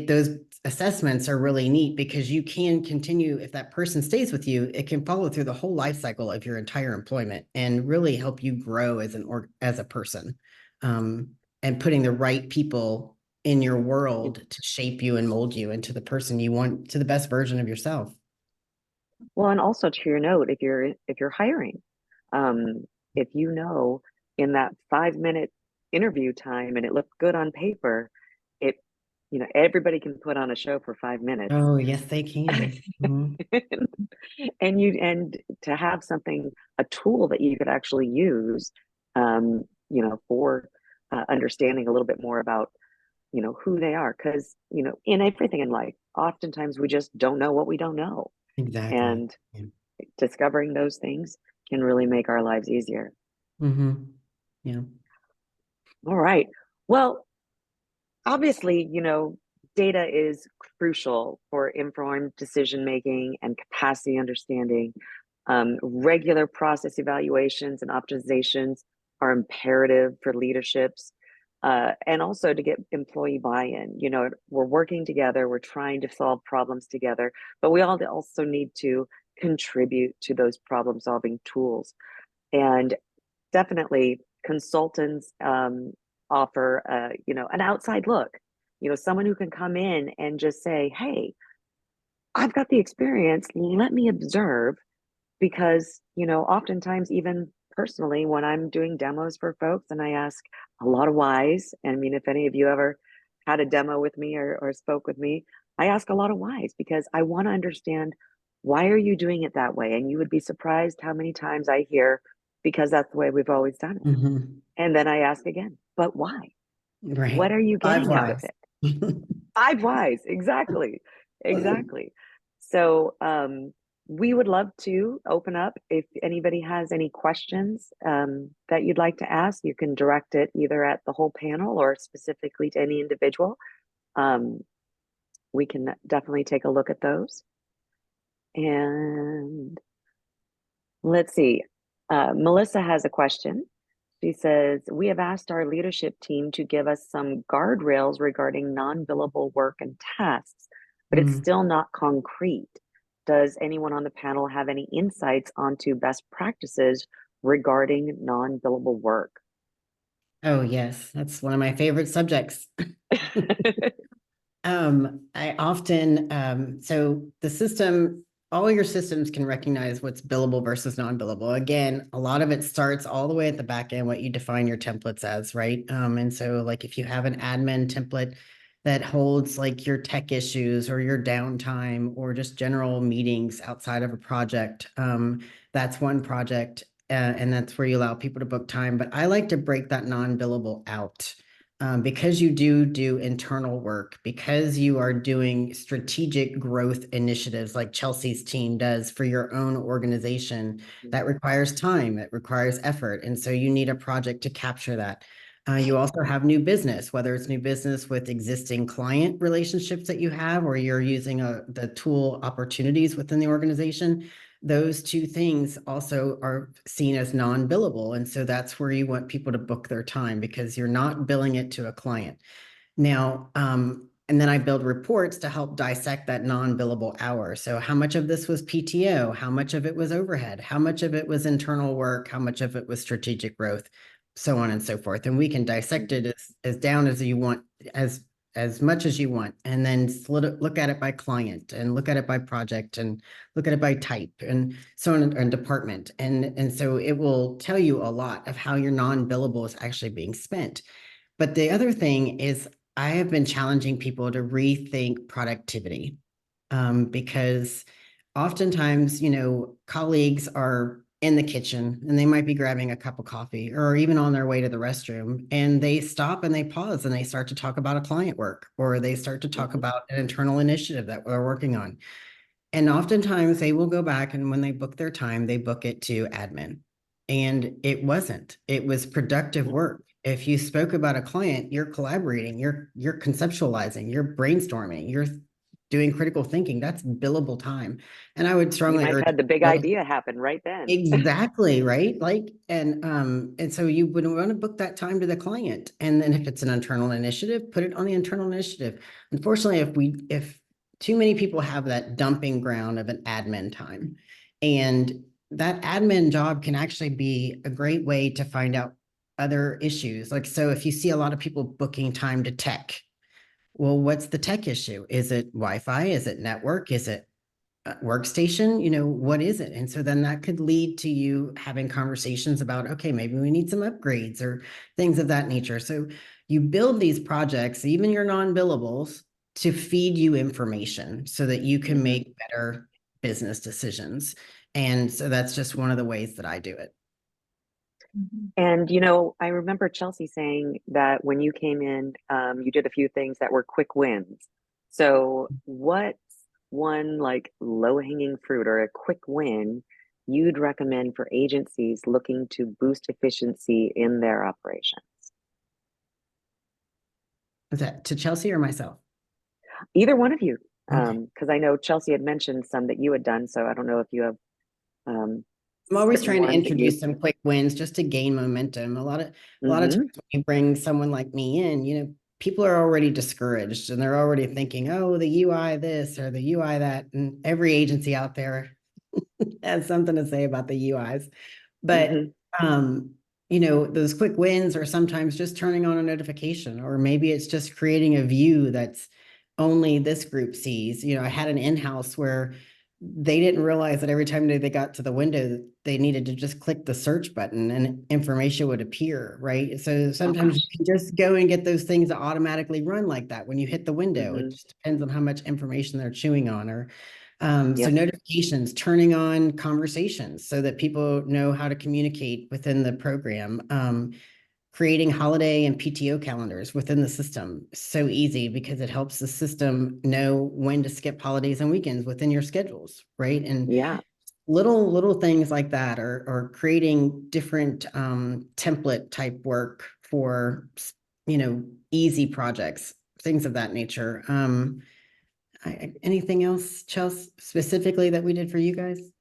those assessments are really neat, because you can continue, if that person stays with you, it can follow through the whole life cycle of your entire employment and really help you grow as a person. And putting the right people in your world to shape you and mold you into the person you want, to the best version of yourself. Well, and also to your note, if you're hiring, if you know in that 5-minute interview time and it looked good on paper, it, everybody can put on a show for 5 minutes. Oh, yes, they can. Mhm. And to have something, a tool that you could actually use, for understanding a little bit more about, who they are. Because, in everything in life, oftentimes we just don't know what we don't know. Exactly. And Yeah. discovering those things can really make our lives easier. Mhm. Yeah. All right. Well, obviously, data is crucial for informed decision making and capacity understanding. Regular process evaluations and optimizations are imperative for leaderships, and also to get employee buy-in. We're working together, we're trying to solve problems together, but we all also need to contribute to those problem-solving tools. And definitely consultants offer, an outside look. Someone who can come in and just say, "Hey, I've got the experience. Let me observe." Because, oftentimes, even personally, when I'm doing demos for folks and I ask a lot of whys, I mean, if any of you ever had a demo with me or spoke with me, I ask a lot of whys because I want to understand, why are you doing it that way? And you would be surprised how many times I hear, because that's the way we've always done it. Mhm. And then I ask again, but why? Right. What are you 5 getting out of whys. it? 5 whys, exactly, exactly. So, we would love to open up. If anybody has any questions that you'd like to ask, you can direct it either at the whole panel or specifically to any individual. Um, we can definitely take a look at those. And let's see. Melissa has a question. She says, "We have asked our leadership team to give us some guardrails regarding non-billable work and tasks, but it's Mm. still not concrete. Does anyone on the panel have any insights onto best practices regarding non-billable work?" Oh, yes, that's one of my favorite subjects. I often, so the system, all your systems can recognize what's billable versus non-billable. Again, a lot of it starts all the way at the back end, what you define your templates as, right? And so like if you have an admin template that holds like your tech issues or your downtime or just general meetings outside of a project, that's one project. And that's where you allow people to book time. But I like to break that non-billable out. Because you do internal work, because you are doing strategic growth initiatives like Chelsea's team does for your own organization, that requires time, it requires effort. And so you need a project to capture that. You also have new business, whether it's new business with existing client relationships that you have, or you're using the tool opportunities within the organization. Those two things also are seen as non-billable. And so that's where you want people to book their time, because you're not billing it to a client. Now, and then I build reports to help dissect that non-billable hour. So how much of this was PTO? How much of it was overhead? How much of it was internal work? How much of it was strategic growth? So on and so forth. And we can dissect it as down as you want, as much as you want, and then look at it by client and look at it by project and look at it by type and so on, and department. And so it will tell you a lot of how your non-billable is actually being spent. But the other thing is, I have been challenging people to rethink productivity, because oftentimes, colleagues are in the kitchen and they might be grabbing a cup of coffee or even on their way to the restroom, and they stop and they pause and they start to talk about a client work, or they start to talk about an internal initiative that we're working on. And oftentimes they will go back, and when they book their time, they book it to admin. And it wasn't. It was productive work. If you spoke about a client, you're collaborating, you're conceptualizing, you're brainstorming, you're doing critical thinking. That's billable time. And I would You strongly might have urge had the big idea happen right then. exactly, right? Like, and so you would want to book that time to the client. And then if it's an internal initiative, put it on the internal initiative. Unfortunately, if too many people have that dumping ground of an admin time, and that admin job can actually be a great way to find out other issues. Like, so if you see a lot of people booking time to tech, well, what's the tech issue? Is it Wi-Fi? Is it network? Is it workstation, what is it? And so then that could lead to you having conversations about, okay, maybe we need some upgrades or things of that nature. So you build these projects, even your non-billables, to feed you information so that you can make better business decisions. And so that's just one of the ways that I do it. And, I remember Chelsea saying that when you came in, you did a few things that were quick wins. So what's one like low-hanging fruit or a quick win you'd recommend for agencies looking to boost efficiency in their operations? Is that to Chelsea or myself? Either one of you. Okay. Because I know Chelsea had mentioned some that you had done, so I don't know if you have I'm always certain trying to ones that you. introduce some quick wins just to gain momentum. A lot of times Mhm. when you bring someone like me in, people are already discouraged and they're already thinking, oh, the UI this or the UI that, and every agency out there has something to say about the UIs. But Mhm. those quick wins are sometimes just turning on a notification, or maybe it's just creating a view that's only this group sees. I had an in-house where they didn't realize that every time they got to the window, they needed to just click the search button and information would appear, right? So Oh sometimes you gosh. can just go and get those things to automatically run like that when you hit the window. It Mhm. just depends on how much information they're chewing on. Or so Yep. notifications, turning on conversations so that people know how to communicate within the program. Creating holiday and PTO calendars within the system. So easy because it helps the system know when to skip holidays and weekends within your schedules, right? And Yeah. little things like that, or creating different template type work for easy projects, things of that nature. Anything else, Chelsea, specifically that we did for you guys?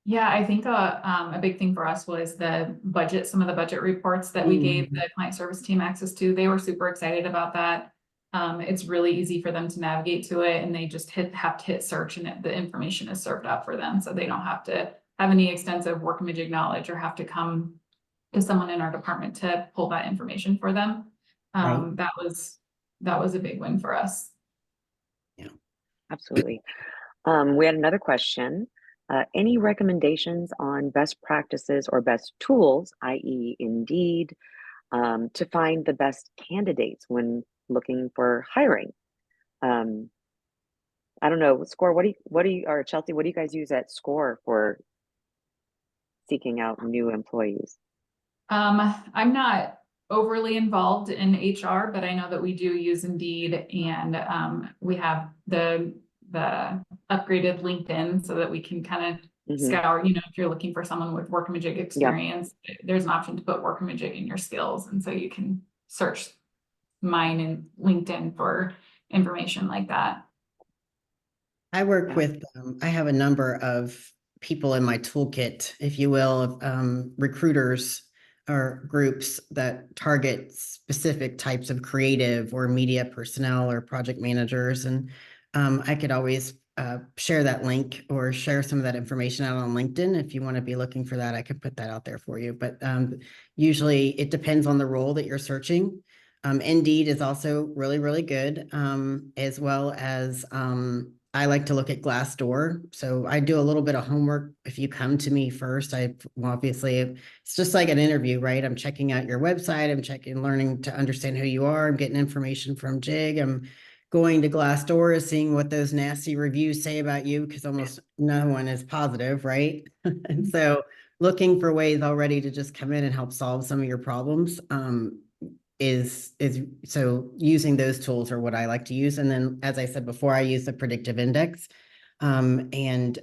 Yeah, I think a big thing for us was the budget, some of the budget reports that we gave the client service team access to. They were super excited about that. It's really easy for them to navigate to it, and they just have to hit search, and the information is served up for them. So they don't have to have any extensive Workamajig knowledge or have to come to someone in our department to pull that information for them. Right. That was a big win for us. Yeah. Absolutely. We had another question. Any recommendations on best practices or best tools, i.e., Indeed, to find the best candidates when looking for hiring? Um, I don't know, SCORR, or Chelsea, what do you guys use at SCORR for seeking out new employees? I'm not overly involved in HR, but I know that we do use Indeed, and we have the upgraded LinkedIn so that we can kind of Hmm. scour, if you're looking for someone with Workamajig Yep. experience, there's an option to put Workamajig in your skills. And so you can search mine in LinkedIn for information like that. I work Yeah. with, I have a number of people in my toolkit, if you will, of recruiters or groups that target specific types of creative or media personnel or project managers. And I could always share that link or share some of that information out on LinkedIn. If you want to be looking for that, I could put that out there for you. But usually it depends on the role that you're searching. Indeed is also really, really good, as well as I like to look at Glassdoor. So I do a little bit of homework. If you come to me first, obviously it's just like an interview, right? I'm checking out your website. I'm learning to understand who you are. I'm getting information from Jig. I'm going to Glassdoor, seeing what those nasty reviews say about you, because almost no one is positive, right? And so looking for ways already to just come in and help solve some of your problems. Is so using those tools are what I like to use. And then, as I said before, I use the predictive index. And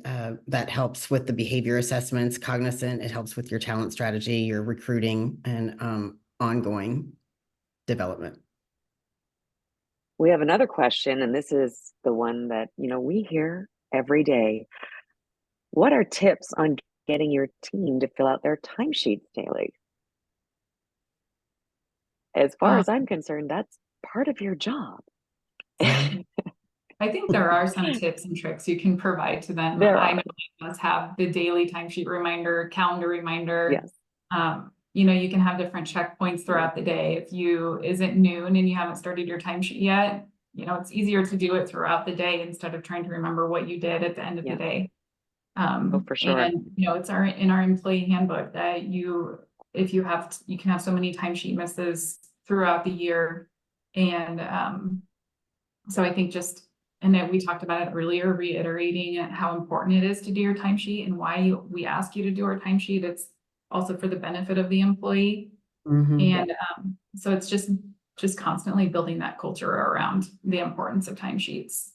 that helps with the behavior assessments, cognizant. It helps with your talent strategy, your recruiting, and ongoing development. We have another question, and this is the one that, we hear every day. What are tips on getting your team to fill out their timesheets daily? As far Um, as I'm concerned, that's part of your job. Yeah. I think there are some tips and tricks you can provide to them. There I are. know us have the daily timesheet reminder, calendar reminder. Yes. You can have different checkpoints throughout the day. If is it noon and you haven't started your timesheet yet, it's easier to do it throughout the day instead of trying to remember what you did at the end of the Yeah. day. Oh, for sure. And, it's in our employee handbook that if you have, you can have so many timesheet misses throughout the year. And, so I think and then we talked about it earlier, reiterating how important it is to do your timesheet and why we ask you to do our timesheet. It's also for the benefit of the employee. Mhm. And, so it's just constantly building that culture around the importance of timesheets.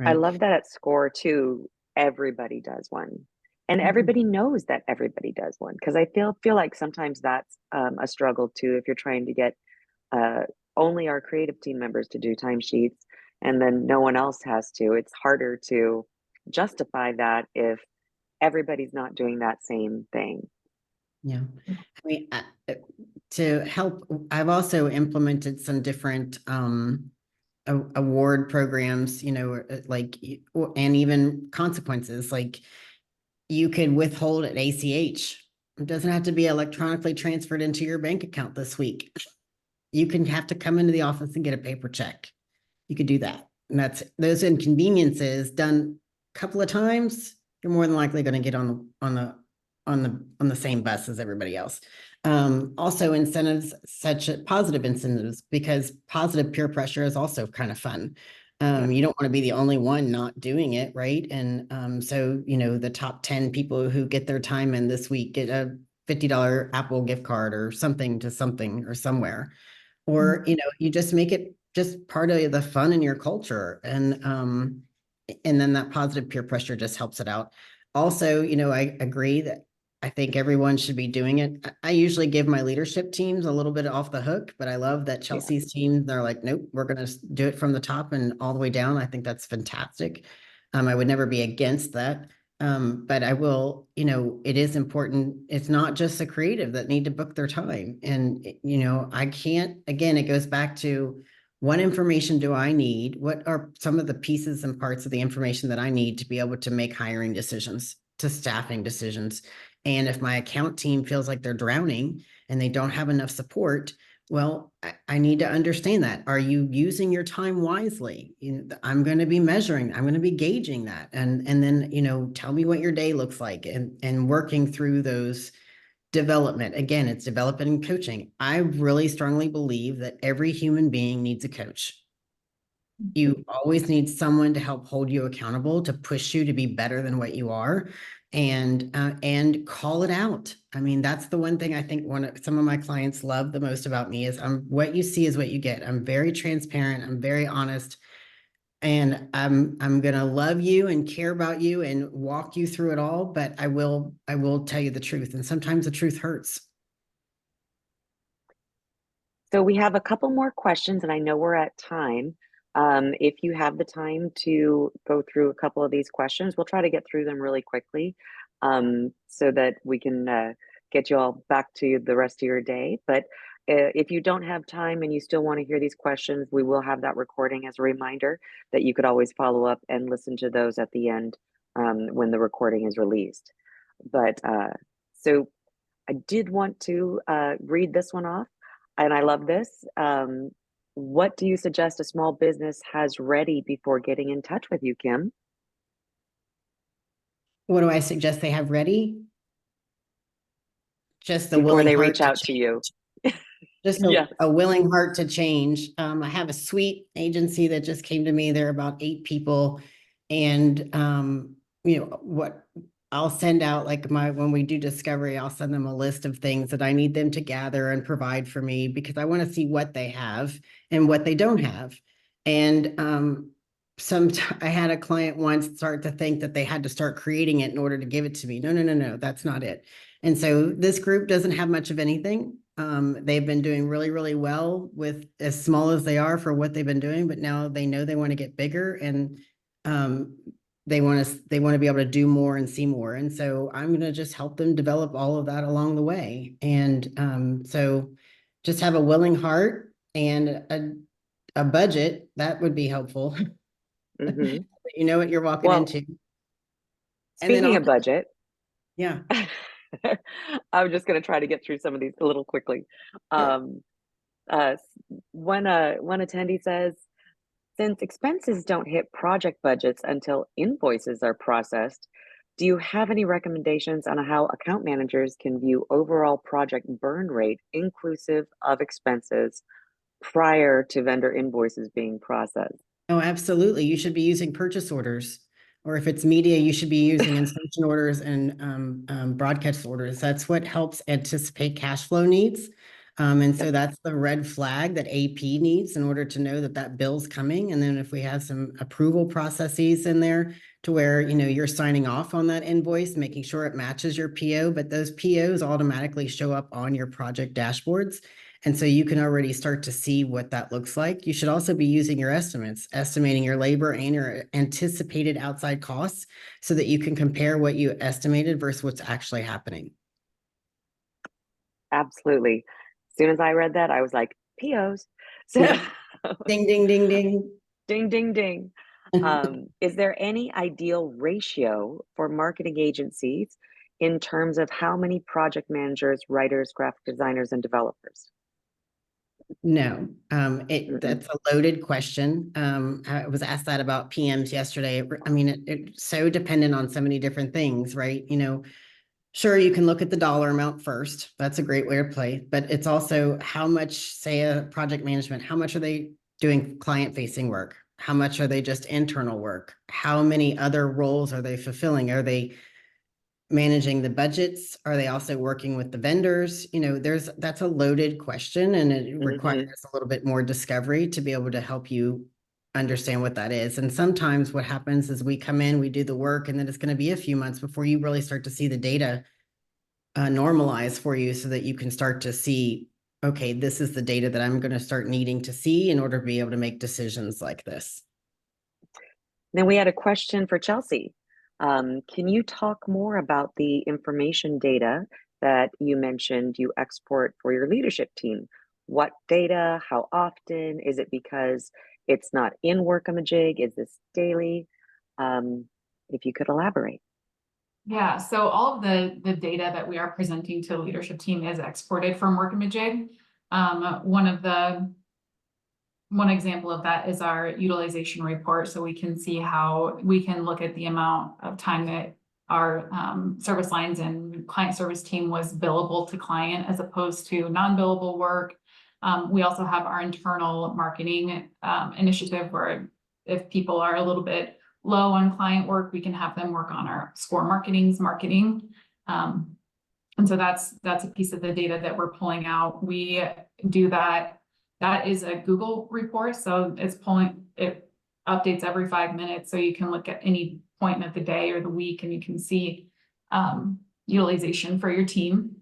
I Right. love that at SCORR too, everybody does one. And Mhm. everybody knows that everybody does one. Because I feel like sometimes that's a struggle too, if you're trying to get uh, only our creative team members to do timesheets and then no one else has to. It's harder to justify that if everybody's not doing that same thing. Yeah. I mean, to help, I've also implemented some different award programs, like, and even consequences, like you could withhold at ACH. It doesn't have to be electronically transferred into your bank account this week. You can have to come into the office and get a paper check. You could do that. And that's those inconveniences done a couple of times, you're more than likely going to get on the same bus as everybody else. Also incentives, such as positive incentives, because positive peer pressure is also kind of fun. You don't want to be the only one not doing it, right? And so, the top 10 people who get their time in this week get a $50 Apple gift card or something to something or somewhere. Or, you just make it just part of the fun in your culture. And then that positive peer pressure just helps it out. Also, I agree that I think everyone should be doing it. I usually give my leadership teams a little bit off the hook, but I love that Yeah. Chelsea's team, they're like, nope, we're going to do it from the top and all the way down. I think that's fantastic. I would never be against that. But I will, it is important. It's not just the creative that need to book their time. And, I can't, again, it goes back to what information do I need? What are some of the pieces and parts of the information that I need to be able to make hiring decisions, to staffing decisions? And if my account team feels like they're drowning and they don't have enough support, well, I need to understand that. Are you using your time wisely? I'm going to be measuring, I'm going to be gauging that. And then, tell me what your day looks like, and working through those development. Again, it's development and coaching. I really strongly believe that every human being needs a coach. You always need someone to help hold you accountable, to push you to be better than what you are, and call it out. I mean, that's the one thing I think some of my clients love the most about me is what you see is what you get. I'm very transparent. I'm very honest, and I'm gonna love you and care about you and walk you through it all. But I will tell you the truth, and sometimes the truth hurts. So we have a couple more questions, and I know we're at time. If you have the time to go through a couple of these questions, we'll try to get through them really quickly, so that we can get you all back to the rest of your day. But if you don't have time and you still want to hear these questions, we will have that recording as a reminder that you could always follow up and listen to those at the end, when the recording is released. But so I did want to read this one off, and I love this. What do you suggest a small business has ready before getting in touch with you, Kim? What do I suggest they have ready? Just the Before willing they heart reach to out to change. you? Just Yes. a willing heart to change. I have a sweet agency that just came to me. They're about 8 people. And, what I'll send out, like when we do discovery, I'll send them a list of things that I need them to gather and provide for me, because I want to see what they have and what they don't have. And, I had a client once start to think that they had to start creating it in order to give it to me. No, no, no, no, that's not it. And so this group doesn't have much of anything. They've been doing really, really well with as small as they are for what they've been doing, but now they know they want to get bigger, and they want to be able to do more and see more. And so I'm going to just help them develop all of that along the way. And so just have a willing heart and a budget that would be helpful. Hmm. You know what you're walking Well, into. And then speaking of also, budget, yeah, I'm just going to try to get through some of these a little quickly. sure. Um, one attendee says, Since expenses don't hit project budgets until invoices are processed, do you have any recommendations on how account managers can view overall project burn rate inclusive of expenses prior to vendor invoices being processed? Oh, absolutely. You should be using purchase orders. Or if it's media, you should be using insertion orders and broadcast orders. That's what helps anticipate cash flow needs. And so that's the red flag that AP needs in order to know that that bill's coming. And then if we have some approval processes in there to where, you're signing off on that invoice, making sure it matches your PO, but those POs automatically show up on your project dashboards. And so you can already start to see what that looks like. You should also be using your estimates, estimating your labor and your anticipated outside costs so that you can compare what you estimated versus what's actually happening. Absolutely. As soon as I read that, I was like, POs. So Yeah. Ding, ding, ding, ding. ding, ding, ding. Is there any ideal ratio for marketing agencies in terms of how many project managers, writers, graphic designers, and developers? No, that's a loaded question. I was asked that about PMs yesterday. I mean, it's so dependent on so many different things, right? Sure, you can look at the dollar amount first. That's a great way to play, but it's also how much, say, a project management, how much are they doing client-facing work? How much are they just internal work? How many other roles are they fulfilling? Are they managing the budgets? Are they also working with the vendors? That's a loaded question, and it requires a little bit more discovery to be able to help you understand what that is. And sometimes what happens is we come in, we do the work, and then it's going to be a few months before you really start to see the data normalize for you so that you can start to see, okay, this is the data that I'm going to start needing to see in order to be able to make decisions like this. Then we had a question for Chelsea. Can you talk more about the information data that you mentioned you export for your leadership team? What data? How often? Is it because it's not in Workamajig? Is this daily? If you could elaborate. Yeah, so all of the data that we are presenting to the leadership team is exported from Workamajig. One example of that is our utilization report. So we can see how we can look at the amount of time that our service lines and client service team was billable to client as opposed to non-billable work. We also have our internal marketing initiative where if people are a little bit low on client work, we can have them work on our SCORR Marketing's marketing. And so that's a piece of the data that we're pulling out. We do that. That is a Google report, so it updates every 5 minutes, so you can look at any point of the day or the week, and you can see utilization for your team.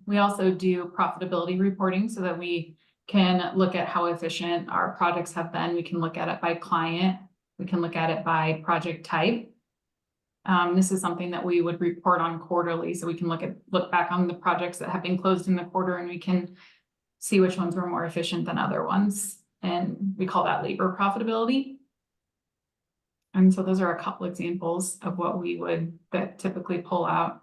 We also do profitability reporting so that we can look at how efficient our projects have been. We can look at it by client. We can look at it by project type. This is something that we would report on quarterly, so we can look back on the projects that have been closed in the quarter, and we can see which ones were more efficient than other ones. And we call that labor profitability. And so those are a couple examples of what we would typically pull out.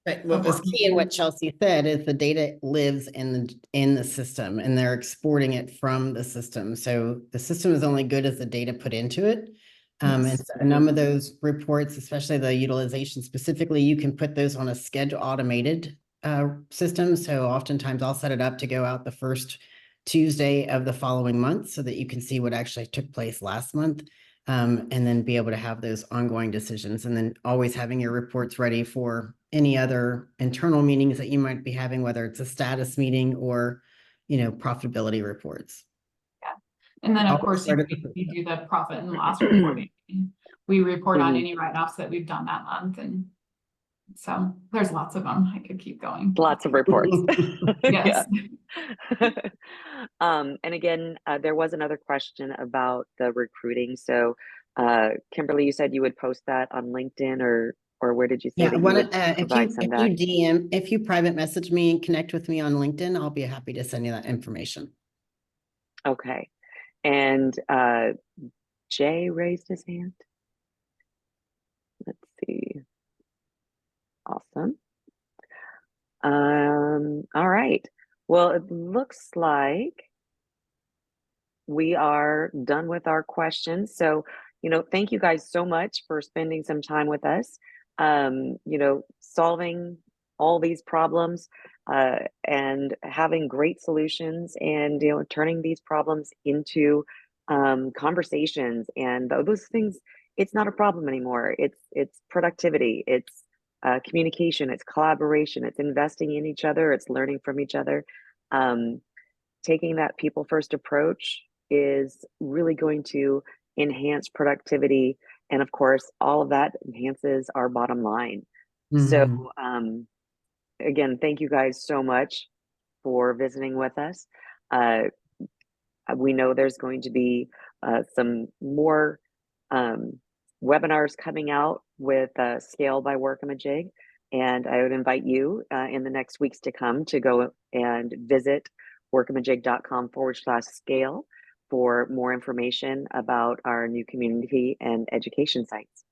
But what was key in what Chelsea said is the data lives in the system, and they're exporting it from the system. So the system is only good as the data put into it. And so a number of those reports, especially the utilization specifically, you can put those on a schedule automated system. So oftentimes I'll set it up to go out the first Tuesday of the following month so that you can see what actually took place last month, and then be able to have those ongoing decisions, and then always having your reports ready for any other internal meetings that you might be having, whether it's a status meeting or, profitability reports. Yeah. And then of course, we do the profit and loss reporting. We report on any write-offs that we've done that month, and so there's lots of them. I could keep going. Lots of reports. Yes. And again, there was another question about the recruiting. So, Kimberly, you said you would post that on LinkedIn, or where did you say that you would provide some of that? If you private message me and connect with me on LinkedIn, I'll be happy to send you that information. Okay. And Jay raised his hand. Let's see. Awesome. All right. Well, it looks like we are done with our questions. So, thank you guys so much for spending some time with us, solving all these problems, and having great solutions, and, turning these problems into conversations and those things. It's not a problem anymore. It's productivity. It's communication. It's collaboration. It's investing in each other. It's learning from each other. Um, Taking that people first approach is really going to enhance productivity. And of course, all of that enhances our bottom line. So, Mhm. again, thank you guys so much for visiting with us. Uh, we know there's going to be some more um, webinars coming out with Scale by Workamajig. And I would invite you in the next weeks to come to go and visit workamajig.com/scale for more information about our new community and education sites.